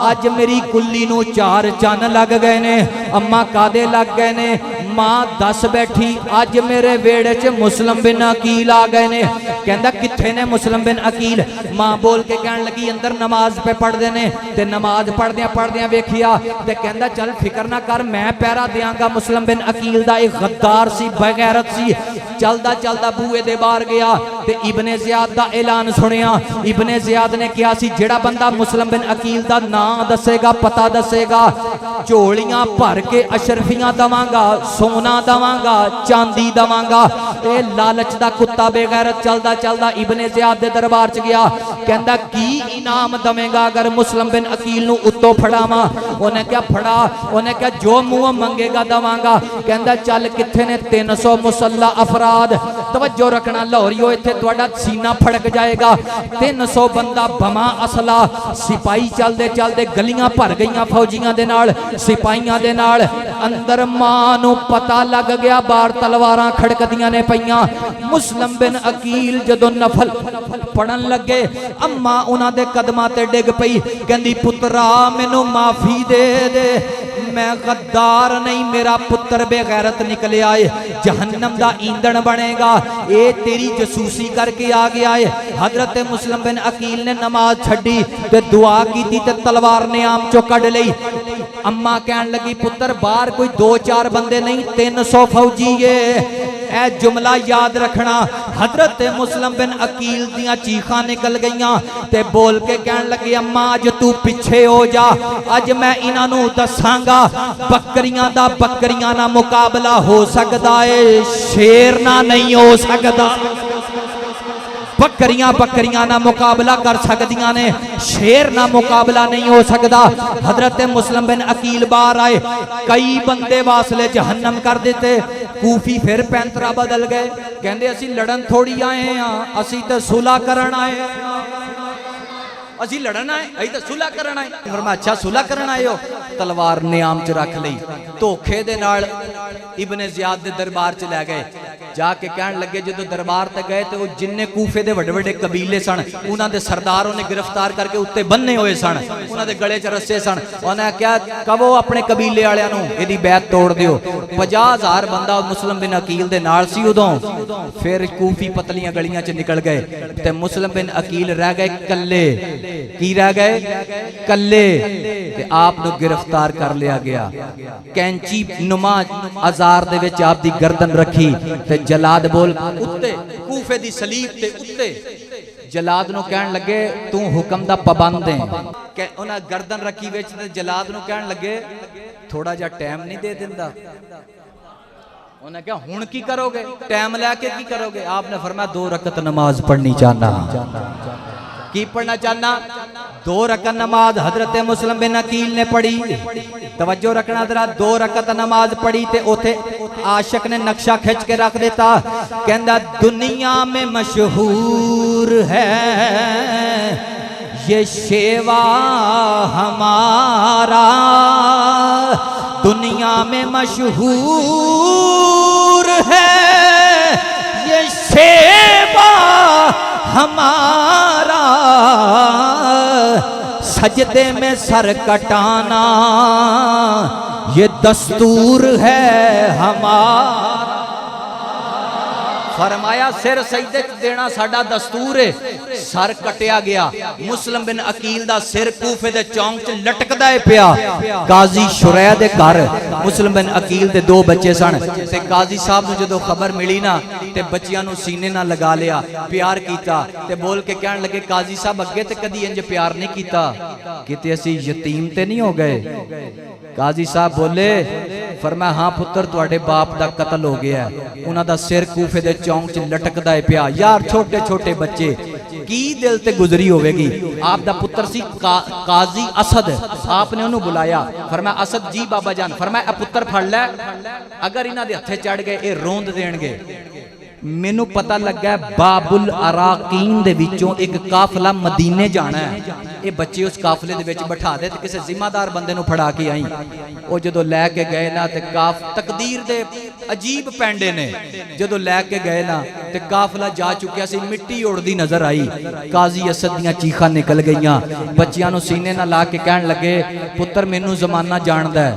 A: अज मेरी कुल्ली नू चार चन लग गए ने। अम्मा कादे लग गए ने? मां दस बैठी अज मेरे वेड़े च मुस्लिम बिन अकील आ गए ने। कहंदा किथे ने मुस्लिम बिन अकील? मां बोल के कहन लगी अंदर नमाज पे पढ़दे ने। ते नमाज पढ़दियां वेखिया ते कहंदा चल फिक्र ना कर मैं पहरा देंगा। मुस्लिम बिन अकील दा एक गद्दार सी बेगैरत सी। चलदा चलदा बूए दे बाहर गया ते इब्ने ज़ियाद दा ऐलान सुनिया। इब्ने ज़ियाद ने कहा सी जेड़ा बंदा मुस्लिम बिन अकील दा नाम दसेगा पता दसेगा झोलियां भर के अशरफियां दवांगा, सोना दवांगा, चांदी दवांगा। ये लालच दा कुत्ता बेगैरत चलदा चलदा इब्ने ज़ियाद दे दरबार च गया। कहंदा की इनाम दवेगा अगर मुस्लिम बिन अकील नू उत्तों फड़ावां? उन्हें क्या फड़ा? उन्हें क्या जो मुंह मंगेगा दवांगा। कहंदा चल किथे ने 300 मुसल्ला अफराद। तवज्जो रखना लाहौरियो इत्थे तुहाडा सीना फड़क जाएगा। 300 बंदा बमा असला सिपाही चलदे चलदे गलियां भर गईयां फौजियां दे नाल सिपाहियां दे नाल। अंदर मां नू पता लग गया बाहर तलवारां खड़कदियां ने पईयां। मुस्लिम बिन अकील जदों नफल पढ़न लगे अम्मा उन्हां दे कदमां ते डिग पई। कहंदी पुत्रा मैनू माफी दे दे, मैं गद्दार नहीं, मेरा पुत्र बेगैरत निकले आए जहन्नम दा ईंधन बनेगा। ये तेरी जसूसी करके आ गया है। हजरत मुस्लिम बिन अकील ने नमाज छड़ी ते दुआ की ते तलवार ने आम चो कढ़ लई। अम्मा कहन लगी पुत्र बाहर कोई 2-4 बंदे नहीं 300 फौजी है। ए जुमला याद रखना। हजरत मुस्लिम बिन अकील दियां चीखां निकल गईयां ते बोल के कहन लगे अम्मा अज तू पिछे हो जा, अज मैं इन्हां नू दसांगा बकरियां दा बकरियां ना मुकाबला हो सकदा है, शेर ना नहीं हो सकदा। बकरियां बकरियां ना मुकाबला कर सकदियां ने, शेर ना मुकाबला नहीं हो सकता। हजरत मुस्लिम बिन अकील बाहर आए, कई बंदे वासले जहन्नम कर देते। कूफी फिर पैंतरा बदल गए, कहंदे असी लड़न थोड़ी आए हैं, असी तो सुलह करन आए, असी लड़न आए, असी तो सुलह करन आए। फरमाया अच्छा सुलह करन आए हो? तलवार नियाम च रख ली, धोखे दे नाल इब्ने ज़ियाद दे दरबार च लै गए। जाके कहन लगे जो दरबार तक गए तो जिन्ने कूफे दे वड्डे वड्डे कबीले सन उन्हां दे सरदारों ने गिरफ्तार करके उत्ते बन्ने हुए सन, उन्हां दे गले च रस्से सन। उन्हें क्या कहो अपने कबीले वालियां नूं इहदी बैत तोड़ दिओ। 50,000 बंदा मुस्लिम बिन अकील दे नाल सी उदों। फिर कूफी पतलियां गलियां च निकल गए ते मुस्लिम बिन अकील रह गए कल्ले। की रह गए? कल्ले। ते आप नूं गिरफ्तार कर लिया गया। कैंची नुमा औजार दे विच आप दी गर्दन रखी ते जलाद बोल उत्ते कूफे दी सलीब ते उत्ते जलाद नूं कहन लगे तू हुक्म दा पाबंद है। उन्हां गर्दन रखी विच ते जलाद नूं कहन लगे थोड़ा जा टाइम नहीं दे दिंदा। उन्हें क्या हुण की करोगे, टाइम लैके की करोगे? आपने फरमाया 2 रकत नमाज पढ़नी चाहना। की पढ़ना चाहना? 2 रकत नमाज हजरत मुस्लिम बिन अकील ने पढ़ी। तवज्जो रखना जरा, 2 रकत नमाज पढ़ी ते उथे आशिक ने नक्शा खिंच के रख देता। कहंदा दुनिया में मशहूर है ये शेवा हमारा, दुनिया दुनिया में मशहूर है ये शेवा हमारा, सजदे में सर कटाना ये दस्तूर है हमारा। फरमाया सिर सजदे देना साडा दस्तूर है। सर कटिया गया। मुस्लिम बिन अकील दा सिर कूफे दे चौंक च लटकदा है पिया। काजी शुरैह दे घर मुस्लिम बिन अकील दे दो बच्चे सन ते काजी साहब नूं जदों खबर मिली ना ते बच्चियां नूं सीने नाल लगा लिया, प्यार कीता ते बोल के कहण लगे काजी साहब अगे ते कदी इंज प्यार नहीं कीता, किते असीं यतीम ते नहीं हो गए। काजी साहब बोले, फरमाया हाँ पुत्र तुहाडे बाप दा कत्ल हो गया, उन्हां दा सिर कूफे दे चौंक च लटकदा है पिया। यार छोटे छोटे बच्चे की दिल ते गुजरी होवेगी। आप दा पुत्र सी काजी असद, आपने उन्होंने बुलाया, फरमाया असद जी बाबा जान, फरमाया पुत्र फड़ लै, अगर इन्हां दे हत्थे चढ़ गए ये रोंद देणगे। मैनू पता लगा बाबुल अराकीन दे विचों एक काफला मदीने जाना है। ये बच्चे उस काफले दे विच बिठा दे ते किसी जिम्मेदार बंदे नूं फड़ा के आई। वो जदों लैके गए ना ते तकदीर दे अजीब पैंडे ने, जदों लैके गए ना ते काफला जा चुकिया सी, मिट्टी उड़दी नजर आई। काजी असद दियां चीखां निकल गईयां। बच्चियां नूं सीने नाल ला के कहण लगे, पुत्र मैनू जमाना जानदा है,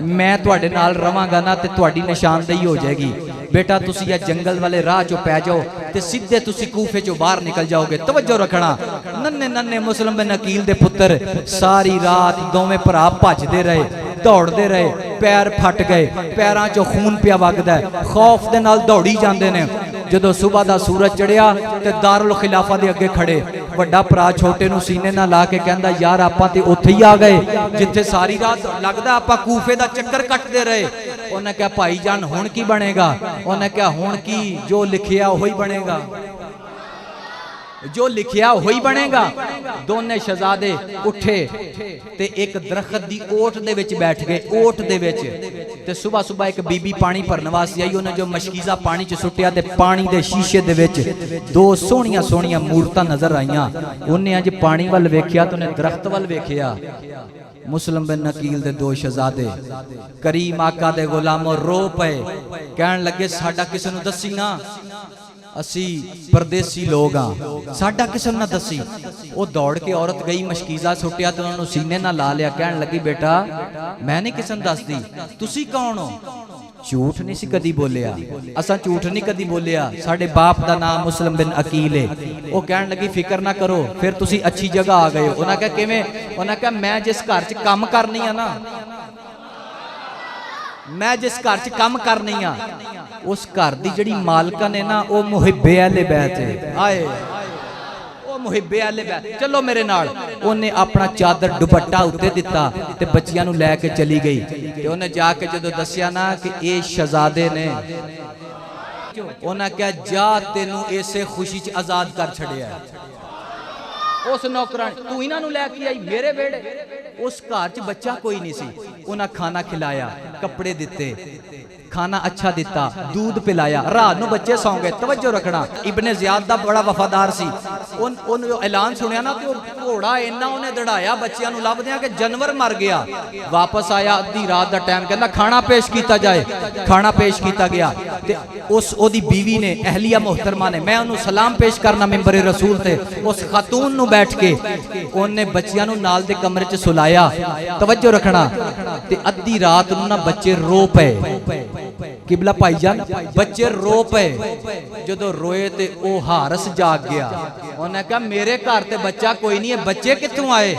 A: मैं तुहाडे नाल रवांगा ना ते तुहाडी निशानदेही हो जाएगी। बेटा तुसी ये जंगल वाले राह चो पै जाओ ते सीधे तुसी कूफे चो बाहर निकल जाओगे। तवज्जो रखना, नन्हे नन्हे मुस्लिम बिन अकील दे पुत्र सारी रात दोवें भरा भजदे रहे, दौड़ते रहे, पैर फट गए, पैरों चो खून पिया वगदा, खौफ दे नाल दौड़ी जाते हैं। जदों सुबह का सूरज चढ़िया तो दारुल खिलाफा दे अगे खड़े, वड्डा भरा छोटे नूं सीने नाल ला के कहंदा, यार आपां ते उत्थे ही आ गए जिथे सारी रात लगदा आपां कूफे दा चक्कर कटते रहे। उन्हें कहा भाई जान हुण की बनेगा? उन्हें कहा हुण की, जो लिखिया वही बनेगा, जो लिखिया वही बनेगा। दोने शहजादे उठे ते एक दरखत दी ओट दे विच बैठ गए। ओट दे विच ते सुबह सुबह एक बीबी पानी भरन वास्ते आई। उन्हें जो मशकीज़ा पानी च सुट्टिया ते पानी दे शीशे दे विच दो सोहणियां सोहणियां मूरतां नजर आईयां। उन्हें अज पानी वल वेखिया तो उन्हें दरख्त वल वेखिया। मुस्लिम बिन अकील दे दो शहजादे करीम आका दे गुलामों रो पे, कहण लगे साडा किसे नूं दसी ना, असी परदेसी लोग हाँ, साडा किसे ना दसी। वो दौड़ के औरत गई, मशकीज़ा सुटिया तो उन्होंने सीने ना ला लिया। कहण लगी बेटा मैं नहीं किसे दसदी, तुसी कौन हो? झूठ नहीं सी कदी बोलिया, असा झूठ नहीं कदी बोलिया, साडे बाप दा नाम मुस्लिम बिन अकील है। वो कहण लगी फिक्र ना करो, फिर तुसी अच्छी जगह आ गए हो। उन्हें कहा किवें? उन्हें कहा मैं जिस घर च काम करनी है ना, मैं जिस घर च काम करनी आ उस घर दी जड़ी मालकन है ना वो मुहिब्बे अहले बैत है। आए वो मुहिब्बे अहले बैत, चलो मेरे नाल। उन्हें अपना चादर दुपट्टा उत्ते दिता ते बच्चियां नूं लैके चली गई। ते उन्हें जाके जदों दस्सिया ना कि ये शहजादे ने, उन्हें कहा जा तेनू इसे खुशी च आजाद कर छड़िया। उस नौकरान तू इन्हां नूं लैके आई मेरे वेड़े। उस घर च बच्चा कोई नहीं सी। उन्हें खाना खिलाया, कपड़े दिते, खाना अच्छा दिता, दूध पिलाया, रात नूं बच्चे सौ गए। तवज्जो रखना, इब्ने ज़ियाद दा बड़ा वफादार सी। उन ऐलान सुनिया ना तो घोड़ा इन्ना उन्हें दड़ाया बच्चियां नूं लभदियां कि जानवर मर गया। वापस आया अद्धी रात दा टाइम, कहंदा खाना पेश किया जाए। खाना पेश किया गया ते उस ओदी बीवी ने, अहलिया मोहतरमा ने, मैं उन्होंने सलाम पेश करना मिंबरे रसूल ते, उस खातून नूं बैठ के उन्हें बच्चियां नूं नाल दे कमरे च सुलाया। तवज्जो रखना, ते अद्धी रात नूं ना बच्चे रो पे। किबला भाईजान बच्चे रो पे। जदों रोए ते ओ हारस जाग गया। उन्हें कहा मेरे घर ते बच्चा कोई नहीं है, बच्चे कित्थों आए?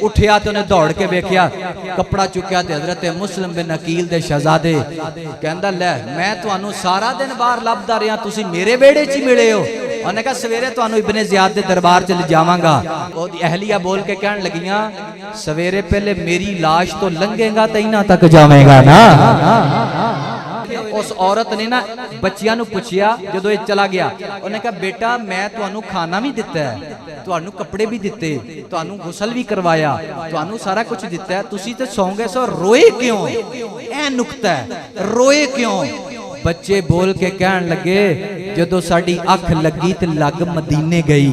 A: उठिया तो उन्हें दौड़ के वेखिया, कपड़ा चुकिया ते हजरत मुस्लिम बिन अकील दे शहजादे। कहंदा लै मैं तुहानू सारा दिन बाहर लभदा रहा, तुसी मेरे वेड़े च ही मिले हो। उन्हें कहा सवेरे तुहानू इब्ने ज़ियाद दे दरबार च ले जावांगा। ओदी अहलिया बोल के कहण लगियां सवेरे पहले मेरी लाश तो लंघेगा तो इन्हां तक जावेगा ना। उस औरत ने ना बच्चियां नूं पुछिया जदों ये चला गया। उन्हें कहा बेटा मैं तुहानू खाना भी दिता है, तुहानू कपड़े भी दिते, तुहानू गुसल भी करवाया, तुहानू सारा कुछ दिता है, तुसी ते सौ गए सो, रोए क्यों? ऐ नुक्ता है, रोए क्यों? बच्चे बोल के कहन लगे जदों साडी अख लगी ते लग मदीने गई।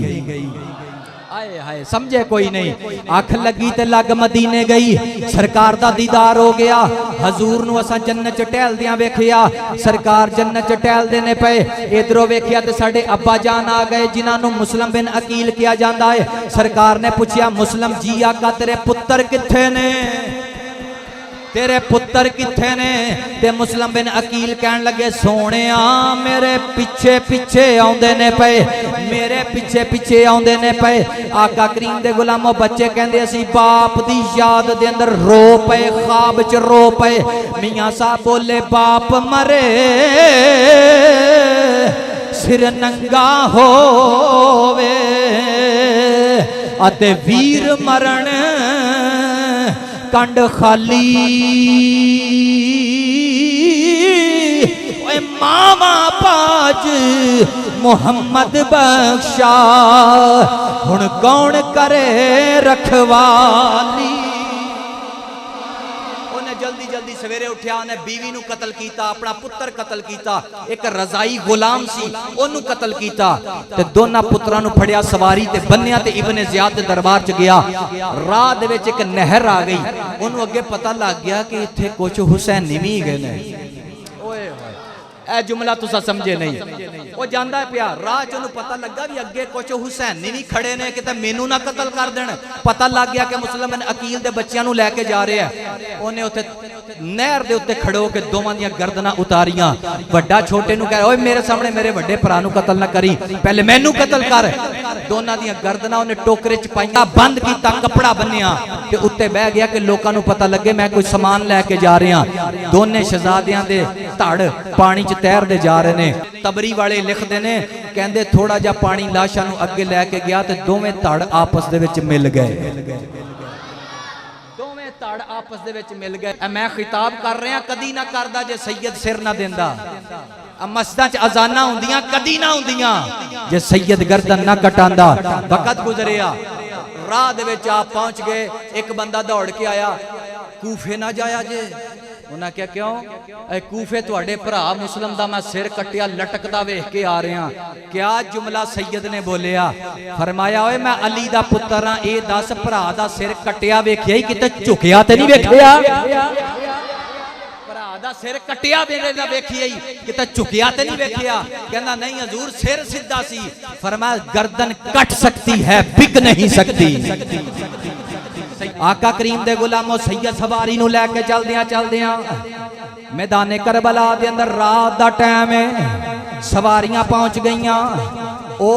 A: आए हाय समझे कोई नहीं। अख लगी ते लग मदीने गई, सरकार दा दीदार हो गया। हजूर नू असां जन्नत च टहलदियां वेखिया, सरकार जन्नत च टहलदे ने पे। इधरों वेखिया ते साडे अब्बा जान आ गए जिन्हां नू मुस्लिम बिन अकील किया जांदा है। सरकार ने पूछया मुस्लिम जी आका तेरे पुत्र किथे ने, तेरे पुत्र किथे ने? ते मुस्लिम बिन अकील कहन लगे सोनिया मेरे पिछे पिछे आउंदे ने पे, मेरे पिछे पिछे आउंदे ने पे। आका करीम दे गुलामों बच्चे कहंदे असी बाप दी याद दे अंदर रो पे, ख्वाब च रो पे। मियां साहब बोले बाप मरे सिर नंगा होवे अते वीर मरण कंड खाली। मामा पाज मोहम्मद बख्शा हुण कौन करे रखवाली। जल्दी जल्दी सवेरे उठ्या, उन्हें बीवी नू कतल किया, अपना पुत्र कतल किया, एक रजाई गुलाम सी ओनू कतल किया। ते दोनों पुत्रां नू फड़िया सवारी ते बन्निया ते इब्ने ज़ियाद दे दरबार च गया। राह दे विच एक नहर आ गई, ओनू अगे पता लग गया कि इत्थे कुछ हुसैनी भी गए ने। ए जुमला तुसा समझे नहीं। वो जांदा पिया राह च पता लगा भी अगे कुछ हुसैनी भी खड़े ने, किते मैनू ना कतल कर देण। पता लग गया कि मुस्लिम बिन अकील दे बच्चियां नू लैके जा रहे हैं। उन्हें उत्थे नहर दे उत्ते खड़ो के दोवां दियां गर्दनां उतारियां। वड्डा छोटे नू कहे ओए मेरे सामने मेरे वड्डे भरा नू कतल ना करी, पहले मैनू कतल कर। दोनां दियां गर्दनां उन्हें टोकरे च पाईयां, बंद कीता, कपड़ा बन्निया ते उत्ते बह गया कि लोकां नू पता लगे मैं कोई समान लैके जा रहा। दोने शहजादियां दे धड़ पानी च तैरते जा रहे ने। तबरी वाले लिखते ने कहते थोड़ा जा पानी लाशा नू अगे लैके गया तो दोवें धड़ आपस दे विच मिल गए। दोवें धड़ आपस दे विच मिल गए। मैं खिताब कर रहा कदी ना करदा जे सैयद सिर ना देंदा। मस्जिदां च अजाना हुंदियां कदी ना हुंदियां जे सैयद गर्दन ना कटांदा। वक्त गुजरिया, राह दे विच आप पहुंच गए। एक बंदा दौड़ के आया, कूफे ना जाया जे। उन्हें क्या क्यों? कूफे तुहाडे भरा मुस्लिम दा मैं सिर कटिया लटकदा वेख के आ रहा। क्या जुमला सैयद ने बोलिया? फरमाया ओए मैं अली दा पुत्र हां, ए दस भरा दा सिर कटिया वेखिया ही किते झुकिया ते नहीं वेखिया? भरा दा सिर कटिया मेरे दा वेखिया ही किते झुकिया ते नहीं वेखिया? कहंदा नहीं हजूर सिर सीधा सी। फरमाया गर्दन कट सकती है बिक नहीं सकती। आका करीम दे गुलामों सैयद सवारी नू लैके चलदियां मैदाने करबला दे अंदर रात दा टाइम है। सवारियां पहुंच गईयां। ओ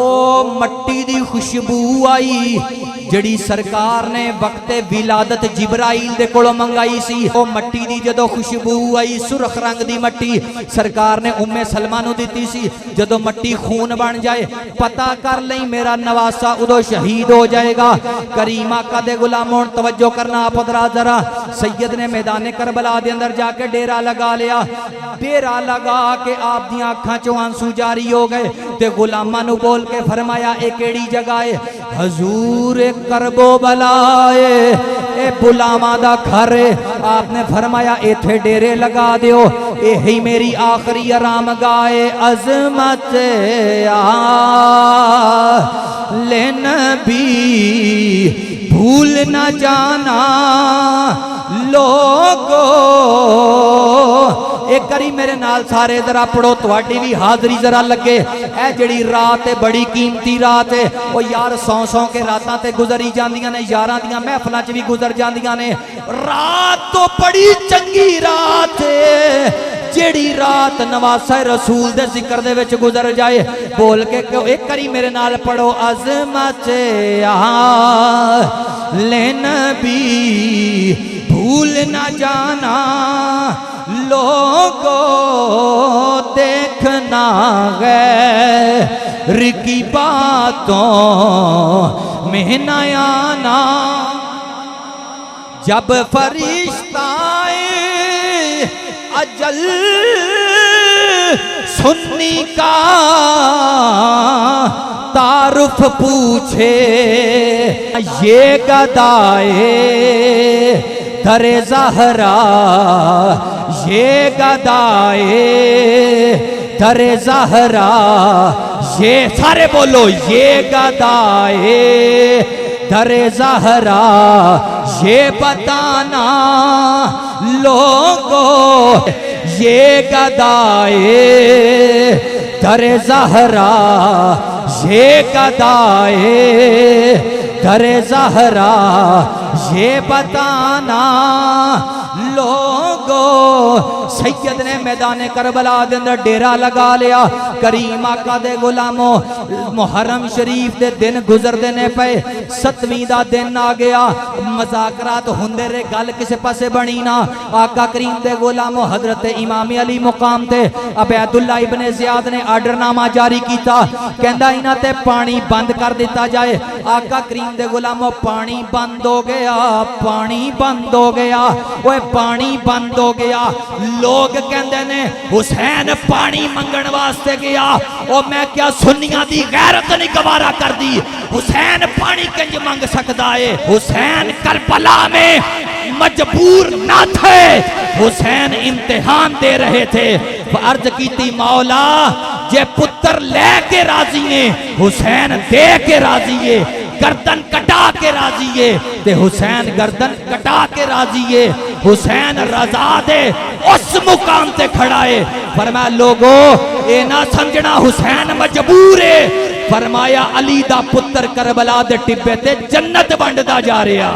A: मट्टी दी खुशबू आई जड़ी सरकार ने वक्ते विलादत जिब्राइल दे कोलों मंगाई सी। ओ मट्टी दी जदों खुशबू आई, सुरख रंग दी मट्टी सरकार ने उम्मे सलमा नू दित्ती सी। जदों मट्टी खून बन जाए पता कर लई मेरा नवासा उदों शहीद हो जाएगा। करीम आका दे गुलामों तवज्जो करना आप हज़रात जरा। सैयद ने मैदाने करबला दे अंदर जाके डेरा लगा लिया। डेरा लगा के आप दी अखां चों आंसू जारी हो गए ते गुलामां नू बोल के फरमाया ए केड़ी जगह है? हजूर करबो बलाए ए बुलावा दा घर। आपने फरमाया इथे डेरे लगा दियो, यही मेरी आखिरी आराम गाए। अजमत ले नबी भूल न जाना लोगो। एक करी मेरे नाल सारे जरा पढ़ो, थोड़ी भी हाजरी जरा लगे। ए जड़ी रात है बड़ी कीमती रात है। ओ यार सौ के रातां ते गुजरी जांदियां ने, यारां दियां महफिलां च भी गुजर जांदियां ने। रात तो बड़ी चंगी रात है जेड़ी रात नवासा रसूल दे जिक्र दे विच गुजर जाए। बोल के क्यों एक करी मेरे नाल पढ़ो। अज़मत ले नबी भूल न जाना लोगो देखना गैर की बातों में न आना। जब फरिश्ताए अजल सुन्नी का तारुफ पूछे, ये गदाए दरे ज़हरा, ये गदाए
B: दरे ज़हरा, ये सारे बोलो ये गदाए दरे ज़हरा, ये बताना लोगों ये गदाए दरे ज़हरा, ये गदाए दरे ज़हरा, ये बताना लोगो। सैयद ने मैदान करबला दे अंदर डेरा लगा लिया। करीम आका दे गुलामो मुहर्रम शरीफ दे दिन गुजरदे ने पे, 7वीं दा दिन आ गया। मजाकरात हुंदे रहे, गल किसे पासे बनी ना। आका करीम दे गुलामो हजरत इमाम अली मुकाम ते अबैदुल्ला इब्ने ज़ियाद ने आर्डरनामा जारी किया, कहंदा इन्हां ते पानी बंद कर दिता जाए। आका करीम दे गुलामो पानी बंद हो गया, पानी बंद हो गया, ओए पानी बंद हो गया। लोग कहते ने हुसैन पानी मंगण वास्ते गया। और मैं क्या सुन्नियां दी गैरत नहीं गवारा कर दी। हुसैन पानी कंज मंग सकता है? हुसैन करबला में मजबूर ना थे, हुसैन इम्तिहान दे रहे थे। अर्ज की मौला जे पुत्र लेके राजी ने, हुसैन दे के राजी है। गर्दन कटा के राजी है ते हुसैन गर्दन कटा के राजी है। हुसैन रजा दे उस मुकाम ते खड़ा है। फरमाया लोगो ये ना समझना हुसैन मजबूर है। फरमाया अली दा पुत्र करबला दे टिब्बे ते जन्नत वंडदा जा रहा।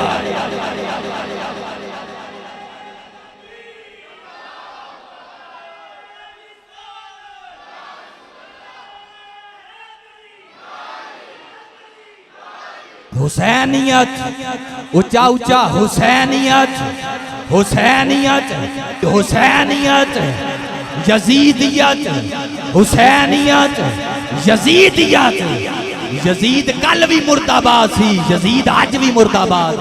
B: हुसैनियत, ऊंचा ऊंचा हुसैनियत, हुसैनियत, हुसैनियत, यजीदियत, हुसैनियत, यजीदियत। यजीद कल भी मुर्दाबाद सी, यजीद आज भी मुर्दाबाद,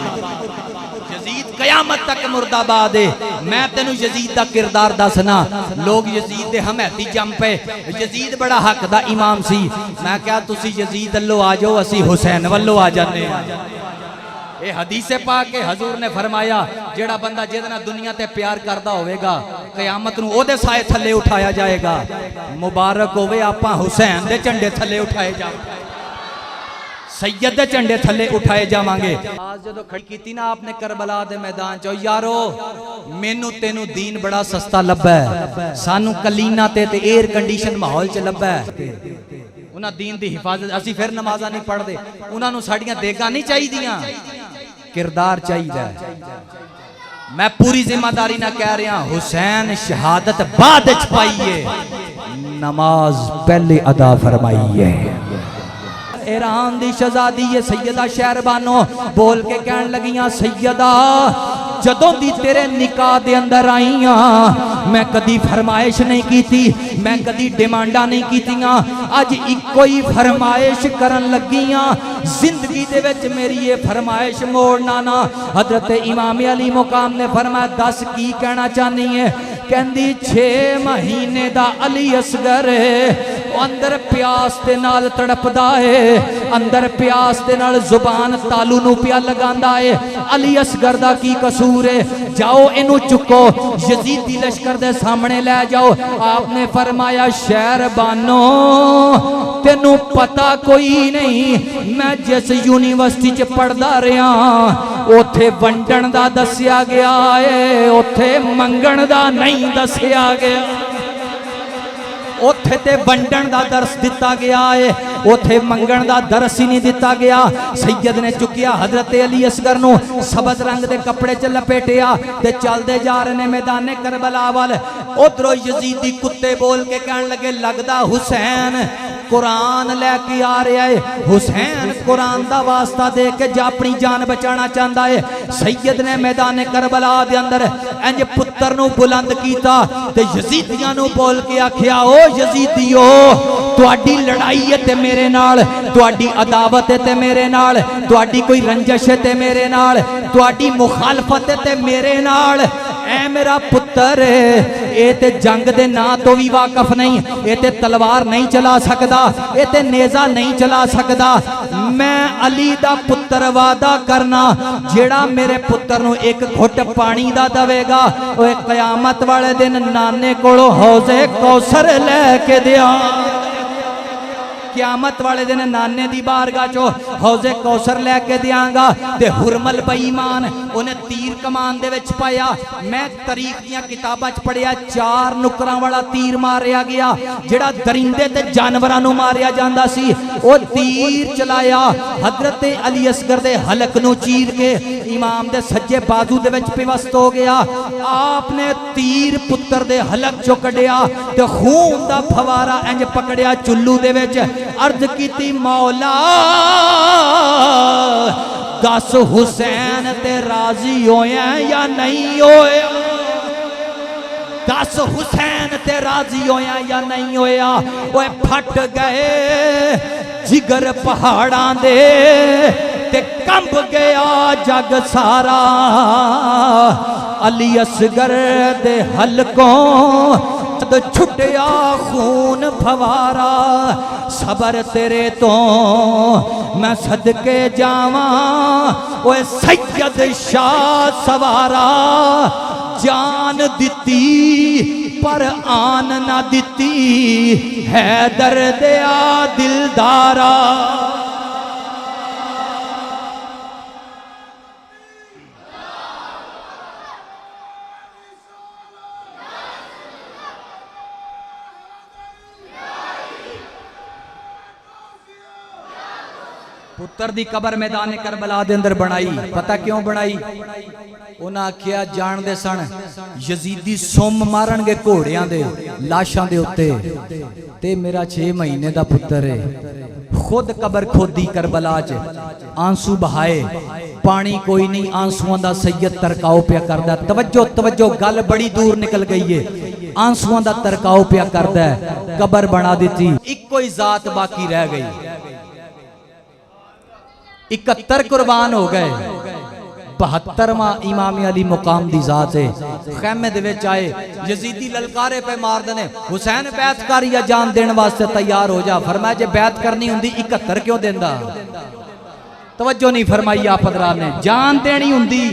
B: यजीद कयामत तक मुर्दाबाद है। मैं तेनू यजीद का किरदार दसना। लोग यजीद दे हमैती जम पे। यजीद बड़ा हक दा इमाम सी। मैं क्या तुसी यजीद अल्लो आ जाओ, असी हुसैन वल्लो आ जाने। ये हदीसे पाक के हजूर ने फरमाया जेड़ा बंदा जिहदे नाल दुनिया ते प्यार करदा होवेगा कयामत नूं ओदे साए थल्ले उठाया जाएगा। मुबारक होवे आपां हुसैन दे झंडे थल्ले उठाए जावांगे, सैयद दे झंडे थल्ले उठाए जावांगे। आज जदों खड़ी की ना आपने करबला दे मैदान च, यारो मैनू तेनू दीन बड़ा सस्ता लब्बा है, सानू कलीना ते एयर कंडीशन माहौल च लब्बा है। उन्हां दीन दी हिफाजत असी फिर नमाज़ां नहीं पढ़दे, उन्हां नूं साडियां देगां नहीं चाहिदियां, किरदार चाहिदा। मैं पूरी जिम्मेदारी ना कह रहा, हुसैन शहादत बाद च पाईए, नमाज पहले अदा फरमाइए। ईरान दी शहजादी है सैयदा शहरबानो बोल के कहन लगियां, सैयदा जदों दी तेरे निकाह दे अंदर आई हां मैं कदी फरमाइश नहीं की थी, मैं कदी डिमांडा नहीं कीतियां, अज इको ही फरमाइश करन लगियां। जिंदगी दे विच मेरी ये फरमाइश मोड़ना ना। हजरत इमाम अली मुकाम ने फरमाया, दस की कहना चाहनी है? कहंदी 6 महीने दा अली असगर अंदर प्यास दे नाल तड़पदा है, अंदर प्यास दे नाल जुबान तालू नू पिया लगांदा है। अली असगर दा की कसूर है? जाओ इनू चुको, यजीदी लश्कर दे सामने ले जाओ। आपने फरमाया, शहरबानो तेनू पता कोई नहीं, मैं जिस यूनिवर्सिटी च पढ़दा रहा उथे वंडण दा दस्या गया है, उथे मंगण दा नहीं दस्या गया। उथे ते वंडण दा दरस दिता गया है, उथे मंगण दा दरस ही नहीं दिता गया। सैयद ने चुकिया हजरत अली असगर नू सबज रंग दे कपड़े च लपेटिया ते चलदे जा रहे ने मैदाने करबला वाल। उधरों यजीदी कुत्ते बोल के कहन लगे, लगदा हुसैन कुरान लैके आ रहा है, हुसैन कुरान दा वास्ता दे के अपनी जान बचाना चाहता है। सैयद ने मैदान करबला दे अंदर इंज पुत्र नू बुलंद कीता ते यजीदियां नू बोल के आखिया, ओ यजीदियो तुहाडी लड़ाई है ते मेरे नाल, तुहाडी अदावत है ते मेरे नाल, तुहाडी कोई रंजश है ते मेरे नाल, तुहाडी मुखालफत है ते मेरे नाल। ऐ मेरा पुत्र ये ते जंग दे ना तो भी वाकफ नहीं, ये ते तलवार नहीं चला सकता, ये ते नेजा नहीं चला सकता। मैं अली दा पुत्र वादा करना जेड़ा मेरे पुत्र नू एक घुट पानी दा दवेगा ओए कयामत वाले दिन नाने कोलों हौजे कौसर लैके दिया। क्यामत वाले दिन नाने दी बारगाह चो हौजे कौसर लैके दियांगा। ते हुरमल बेईमान उन्हें तीर कमान दे विच पाया। मैं तारीख दियां किताबां च पढ़िया 4 नुकरां वाला तीर मारिया गया जेड़ा दरिंदे ते जानवरां नू मारिया जांदा सी। ओ तीर चलाया हजरत अली असगर दे हलक नू चीर के इमाम दे सज्जे बाजू दे विच पिवस्त हो गया। आपने तीर पुत्र दे हलक चो कढ़िया ते खून दा फवारा इंज पकड़िया चुल्लू दे विच। अर्ज कीती मौला दस हुसैन ते राजी होया या नहीं होया, दस हुसैन ते राजी होया या नहीं होया। ओए फट गए जिगर पहाड़ां दे ते कंब गया जग सारा। अली असगर दे हलकों छुटिया खून फवारा। सबर तेरे तो मैं सदके जावा ओए सैयद शाह सवारा। जान दिती पर आन ना दिती है दर्द आ दिलदारा। पुत्र दी कबर मैदान करबला दे अंदर बनाई। पता क्यों बनाई? उन्हें आख्या जानते सन यजीदी सुम मारनगे घोड़ियां दे लाशां दे उत्ते ते मेरा 6 महीने दा पुत्र है। खुद कबर खोदी करबला च आंसू बहाए पानी कोई नहीं, आंसुओं दा सैयद तरकाओ पिया करदा। तवज्जो तवज्जो गल बड़ी दूर निकल गई है। आंसुओं दा तरकाओ पिया करदा है। कबर बना दी, इक्को ही जात बाकी रह गई। 71 कुर्बान हो गए। 72वां इमाम अली मुकाम दी जात है। खैमे दे विच आए यजीदी ललकारे पे मार देने हुसैन बैत कर या जान देने वास्ते तैयार हो जा। फरमाया जे बैत करनी हुंदी 71 क्यों देंदा? तवज्जो नहीं फरमाई आप हज़रात ने। जान देनी हुंदी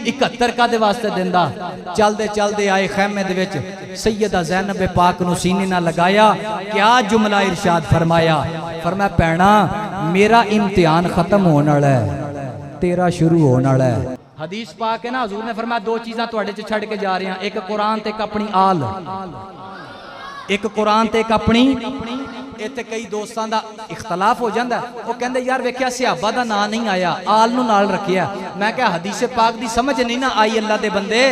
B: 71 का दे वास्ते देंदा। चलदे चलदे आए खैमे दे विच सैयदा ज़ैनब पाक नू सीने नाल लगाया। क्या जुमला इरशाद फरमाया? फरमाया भैणा मेरा इम्तिहान खत्म होने वाला है, तेरा शुरू होने वाला है। हदीस पाक है ना, हजूर ने फरमाया 2 चीज़ां तुहाडे च छड़ के जा रहे हैं, एक कुरान ते एक अपनी आल। एक कुरान ते एक अपनी। इत्थे कई दोस्तों का इख्तलाफ हो जाता। वो कहते यार वेख्या सिहाबा का नाम नहीं आया, आल नू नाल रखिया। मैं क्या हदीस पाक की समझ नहीं ना आई? अल्लाह दे बंदे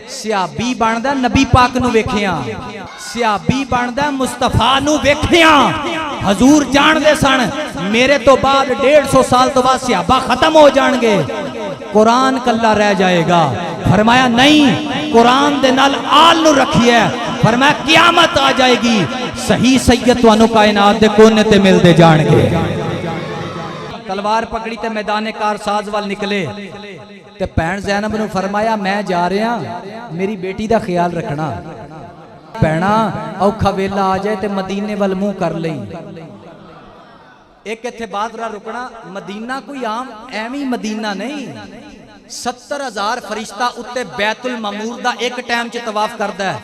B: सिहाबी बनदा नबी पाक नू वेखिया, सिहाबी बनदा मुस्तफा नू वेखिया। हजूर जानदे सन मेरे तो बाद 150 साल तो बाद सिहाबा खत्म हो जाएंगे, कुरान कल्ला रह जाएगा। फरमाया नहीं, कुरान दे नाल आल नू रखिए। फरमाया क़यामत आ जाएगी, सही सैयद तुहानू कायनात दे कोने ते मिलदे जाणगे। तलवार पकड़ी ते मैदान कारसाज वाल निकले ते भैन ज़ैनब नू फरमाया मैं जा रहा, मेरी बेटी दा ख्याल रखना। भैणा औखा वेला आ जाए ते मदीने वाल मुंह कर लई। एक इत्थे बात रा रुकना, मदीना कोई आम एवं मदीना नहीं। 70,000 फरिश्ता उत्ते बैतुल मामूर दा एक टाइम च तवाफ करदा है।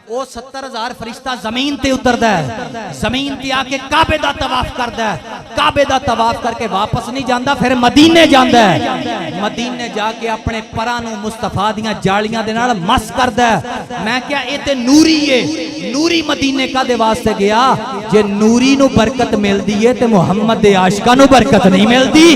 B: वो 70,000 फरिश्ता जमीन ते उतरदा है, जमीन ते आके काबे दा तवाफ करदा है। काबे दा तवाफ करके वापस नहीं जांदा, फिर मदीने जांदा है। मदीने जाके अपने परां नू मुस्तफा दियां जालियां दे नाल मस करदा है। मैं क्या ये ते नूरी है, नूरी मदीने का दे वास्ते गया। जे नूरी नू बरकत मिलदी है ते मुहम्मद दे आशिकां नू बरकत नहीं मिलदी।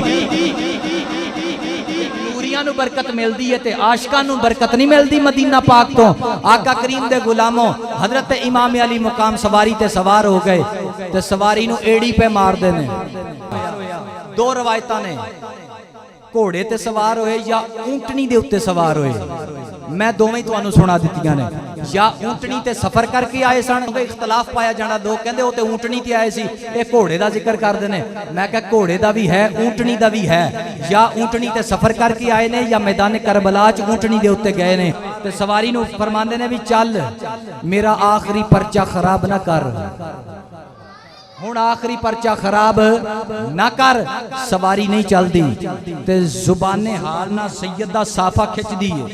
B: नू बरकत मिलती है ते आशिकां नू बरकत नहीं मिलती। मदीना पाक तो आका करीम दे गुलामों हजरत इमाम अली मुकाम सवारी ते सवार हो गए ते सवारी नू एड़ी पे मार देने। 2 रवायतां ने, घोड़े ते सवार होए या ऊंटनी दे उत्ते सवार होए। मैं दोवें ही तुहानू सुना दित्तियां ने। या ऊंटनी ते सफर करके आए सन, इख्तलाफ पाया जाना। लोग कहंदे वो ते ऊंटनी ते आए सी, ये घोड़े दा जिक्र करदे ने। मैं कहा घोड़े दा भी है, ऊंटनी दा भी है। या ऊंटनी ते सफर करके आए ने या मैदान करबला च ऊंटनी दे उत्ते गए ने। ते सवारी नूं फरमांदे ने भी चल मेरा आखिरी परचा खराब ना कर, हुण आखिरी परचा खराब ना कर। सवारी नहीं चलती ते जुबाने हाल ना सैयद दा साफा खिच दी है।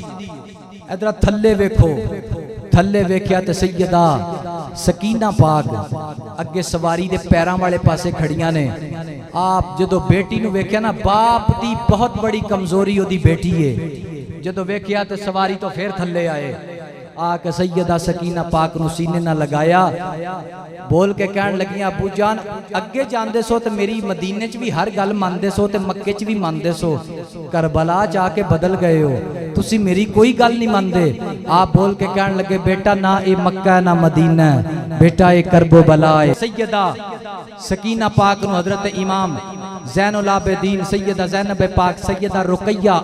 B: इधर थल्ले वेखो, थल्ले वेख्या ते सैयदा सकीना पाक अगे सवारी दे पैरां वाले पासे खड़ियां ने। आप जदों बेटी नूं वेख्या ना, बाप दी बहुत बड़ी कमजोरी ओदी बेटी है। जदों वेख्या ते सवारी तो फिर थल्ले आए, आके सैयदा सकीना पाक नूं सीने ना लगाया, बोल के कहन लगियां अबू जान अगे जांदे सो ते मेरी मदीने च भी हर गल मनदे सो ते मक्के च भी मनदे सो, करबला जाके बदल गए हो, तुसी मेरी कोई गल नहीं मनदे। आप बोल के कहन लगे बेटा ना ये मक्का है ना मदीना है, बेटा ये करबो बला है। सैयदा सकीना पाक नूं हजरत इमाम ज़ैनुल आबिदीन सैयदा ज़ैनब पाक, सैयदा रुकैया,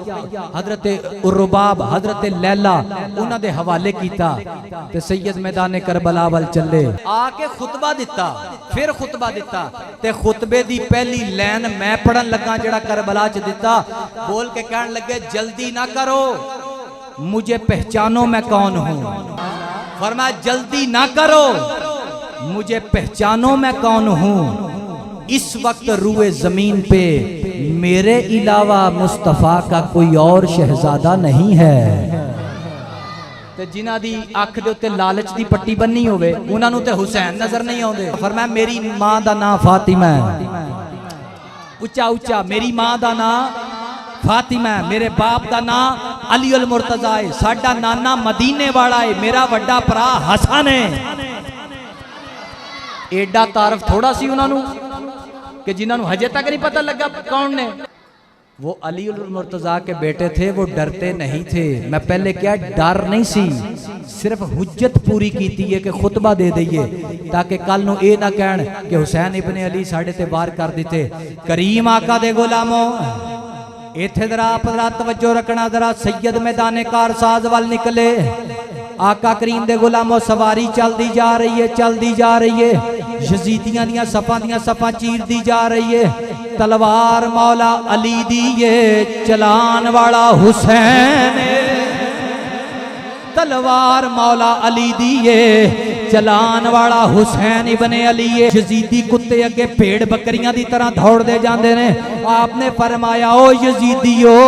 B: हजरत रुबाब, हजरत लैला उन्हां दे हवाले कीता ते सैयद मैदान करबला वल चले। आके खुतबा दिता, फिर खुतबा दिता ते खुतबे दी पहली लाइन मैं पढ़न लगा जेड़ा करबला च दिता। बोल के कहन लगे जल्दी ना करो, मुझे पहचानो मैं कौन हूं। फरमाया जल्दी ना करो, मुझे पहचानो मैं कौन हूं। इस वक्त रूए जमीन पे मेरे अलावा मुस्तफा का कोई और शहजादा नहीं है। ते जिन्हां दी अख दे उत्ते लालच दी पट्टी बन्नी होवे उन्हां नूं ते हुसैन नजर नहीं आउंदे। फरमाया मेरी मां दा नाम फातिमा है, उच्चा उच्चा मेरी मां दा नाम फातिमा है, मेरे बाप दा नाम अली उल मुर्तजा है, साडा नाना मदीने वाला है, मेरा वड्डा भरा हसन है। एडा तारफ थोड़ा सी उन्होंने कि जिन्होंने हजे तक नहीं पता लगा कौन ने। वो अली उल मुर्तजा के बेटे थे, वो डरते नहीं थे। मैं पहले क्या डर नहीं सी, सिर्फ हुज्जत पूरी की है कि खुतबा दे दईए ताकि कल नूं ये ना कहन कि हुसैन इब्ने अली साढ़े ते बाहर कर दिते। करीम आका दे गुलामों इत्थे जरा तवज्जो रखना, जरा सैयद मैदान कारसाज वाल निकले। आका करीम दे गुलामों सवारी चलती जा रही है, चलती जा रही है, यजीदियां दियां सफा चीरती जा रही है। तलवार मौला अली दी ये चलान वाला हुसैन, तलवार मौला अली दी ये चलान वाला हुसैन इब्ने अली। यजीदी कुत्ते अगे भेड़ बकरियां दी तरह दौड़ते जाते ने। आपने फरमाया ओ यजीदियो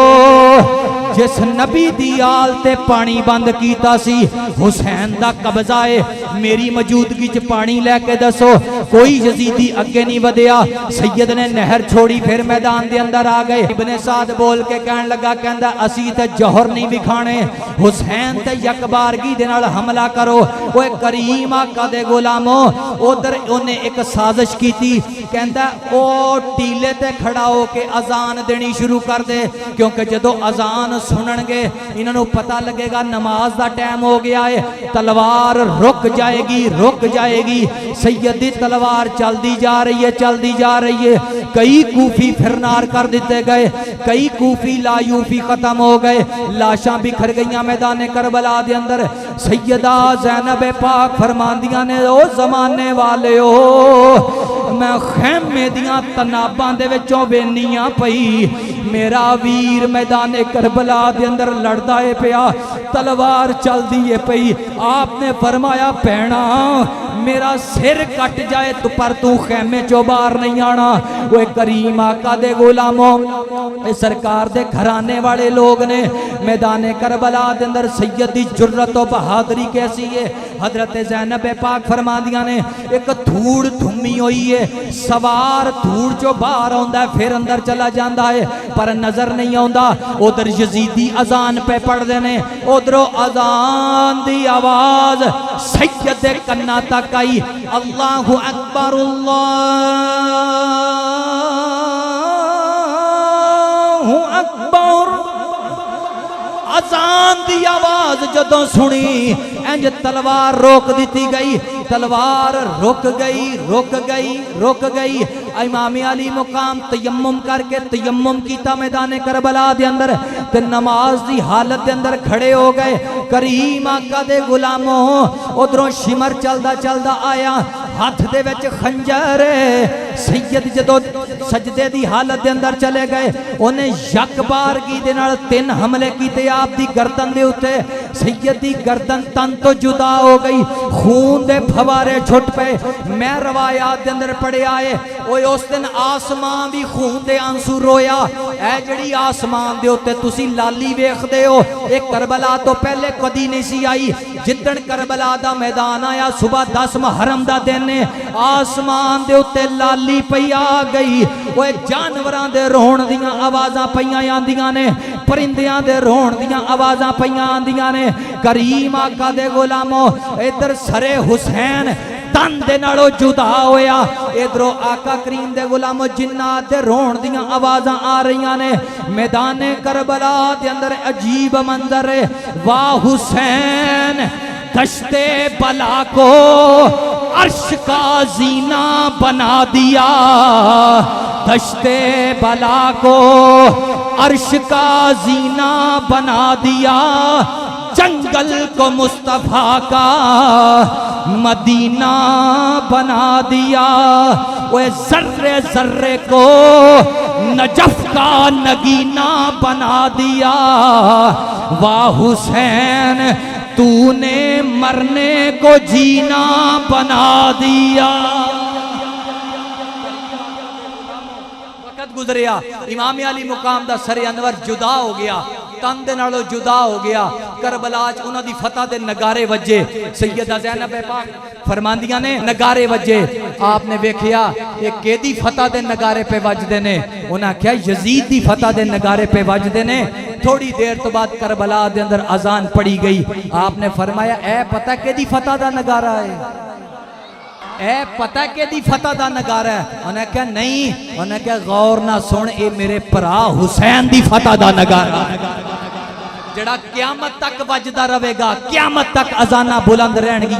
B: जिस नबी दी आल ते पानी बंद कीता सी हुसैन दा कब्जा है, मेरी मौजूदगी च पानी लैके दसो। कोई यजीदी अगे नहीं वधिया। सैयद ने नहर छोड़ी, फिर मैदान दे अंदर आ गए। इब्ने साद बोल के कहन लगा, कहंदा असी ते जौहर नहीं विखाने, हुसैन ते यकबारगी दे नाल हमला करो। ओए करीम आका दे गुलामो उधर ओने एक साजिश कीती, कहंदा ओ टीले ते खड़ा हो के अजान देनी शुरू कर दे, क्योंकि जदों अजान सुनणगे इन्हां पता लगेगा नमाज दा टाइम हो गया है, तलवार रुक जाएगी, रुक जाएगी। सैयद दी तलवार चलती जा रही है, चलती जा रही है। कई कूफी फिरनार कर दिते गए, कई कूफी लायूफी खत्म हो गए, लाशां बिखर गईयां मैदान करबला दे अंदर। सैयदा ज़ैनब पाक फरमांदियां ने ओ जमाने वाले ओ मैं खैमे दियां तनाबां दे विचों वेनियां पई, मेरा वीर मैदान करबला दे अंदर लड़दा है पिया, तलवार चलदी है पई। आपने फरमाया भैणा मेरा सिर कट जाए तो पर तू खैमे चो बाहर नहीं आना। वो करीम आका दे गुलामों सरकार दे घराने वाले लोग ने। मैदान करबला दे अंदर सैयद दी जुर्रत और बहादुरी कैसी है। हजरत ज़ैनब पाक फरमादियां ने एक धूड़ धुम्मी हुई है, सवार धूड़ चो बाहर आंदा है फिर अंदर चला जाता है पर नजर नहीं आता। उधर यजीदी अजान पे पढ़ते ने, उधरों अजान दी आवाज सैयद दे कन्ना तक आई, अल्लाहु अकबर अल्लाहु अकबर। अजान दी आवाज जदों सुनी इंज तलवार रोक दी गई, तलवार रुक गई, रुक गई, रुक गई। इमाम अली मुकाम तयम्मुम करके तयम्मुम कीता मैदान करबला दे अंदर ते नमाज दी हालत दे अंदर खड़े हो गए। करीम आका दे गुलामों उधरों शिमर चलदा चलदा आया, हाथ दे विच खंजर, सैयद जदों सजदे दी हालत दे अंदर चले गए उन्हें यकबारगी दे नाल 3 हमले कीते आप दी गर्दन दे उत्ते। सैयद दी गर्दन तन तो जुदा हो गई, खून दे फवारे छुट पे। मैं रवायात दे अंदर पढ़िया है ओए उस दिन आसमान भी खून दे आंसू रोया। ऐ जड़ी आसमान दे उत्ते तुसी लाली वेखदे हो ये करबला तो पहले कदी नहीं सी आई। जिद्दन करबला दा मैदान आया सुबह 10 मुहर्रम दा दिन आसमान दे उत्ते लाली पई आ गई। ओए जानवरां दे रोण दियां आवाज़ां पईयां आंदियां ने, परिंदियां दे रोण दियां आवाज़ां पईयां आंदियां ने। करीम आका दे गुलामो इधर सरे हुसैन तन दे नालों जुदा होया, इधरों आका करीम दे गुलामो जिन्नात दे रोण दियां आवाज़ां आ रही ने। मैदाने करबला दे अंदर अजीब मंजर है। वाह हुसैन दश्ते बला को अर्श का जीना बना दिया, दश्ते बला को अर्श का जीना बना दिया। जंगल को मुस्तफा का मदीना बना दिया। वो जर्रे जर्रे को नजफ का नगीना बना दिया। वाह हुसैन तूने मरने को जीना बना दिया। वक्त गुजरिया इमाम अली मुकाम दा सरे अनवर जुदा हो गया, तन दे नालों जुदा हो गया। करबला च उन्हां दी फतह दे नगारे वजे। सैयदा ज़ैनब पाक फरमांदियां ने नगारे वजे। आपने वेखिया ये केदी फतह दे नगारे पे वजदे ने? उन्हां आख्या यजीद दी फतह दे नगारे पे वजदे ने। थोड़ी देर तो बाद करबला दे अंदर अजान पड़ी गई। आपने फरमाया ए पता केदी फतह दा नगारा है? ए पता केदी फतह दा नगारा है? उन्हें क्या नहीं, उन्हें क्या गौर ना सुन ए मेरे भरा हुसैन दी फतह दा नगारा जड़ा क्यामत तक वजदा रहेगा, क्यामत तक अजाना बुलंद रहनगी।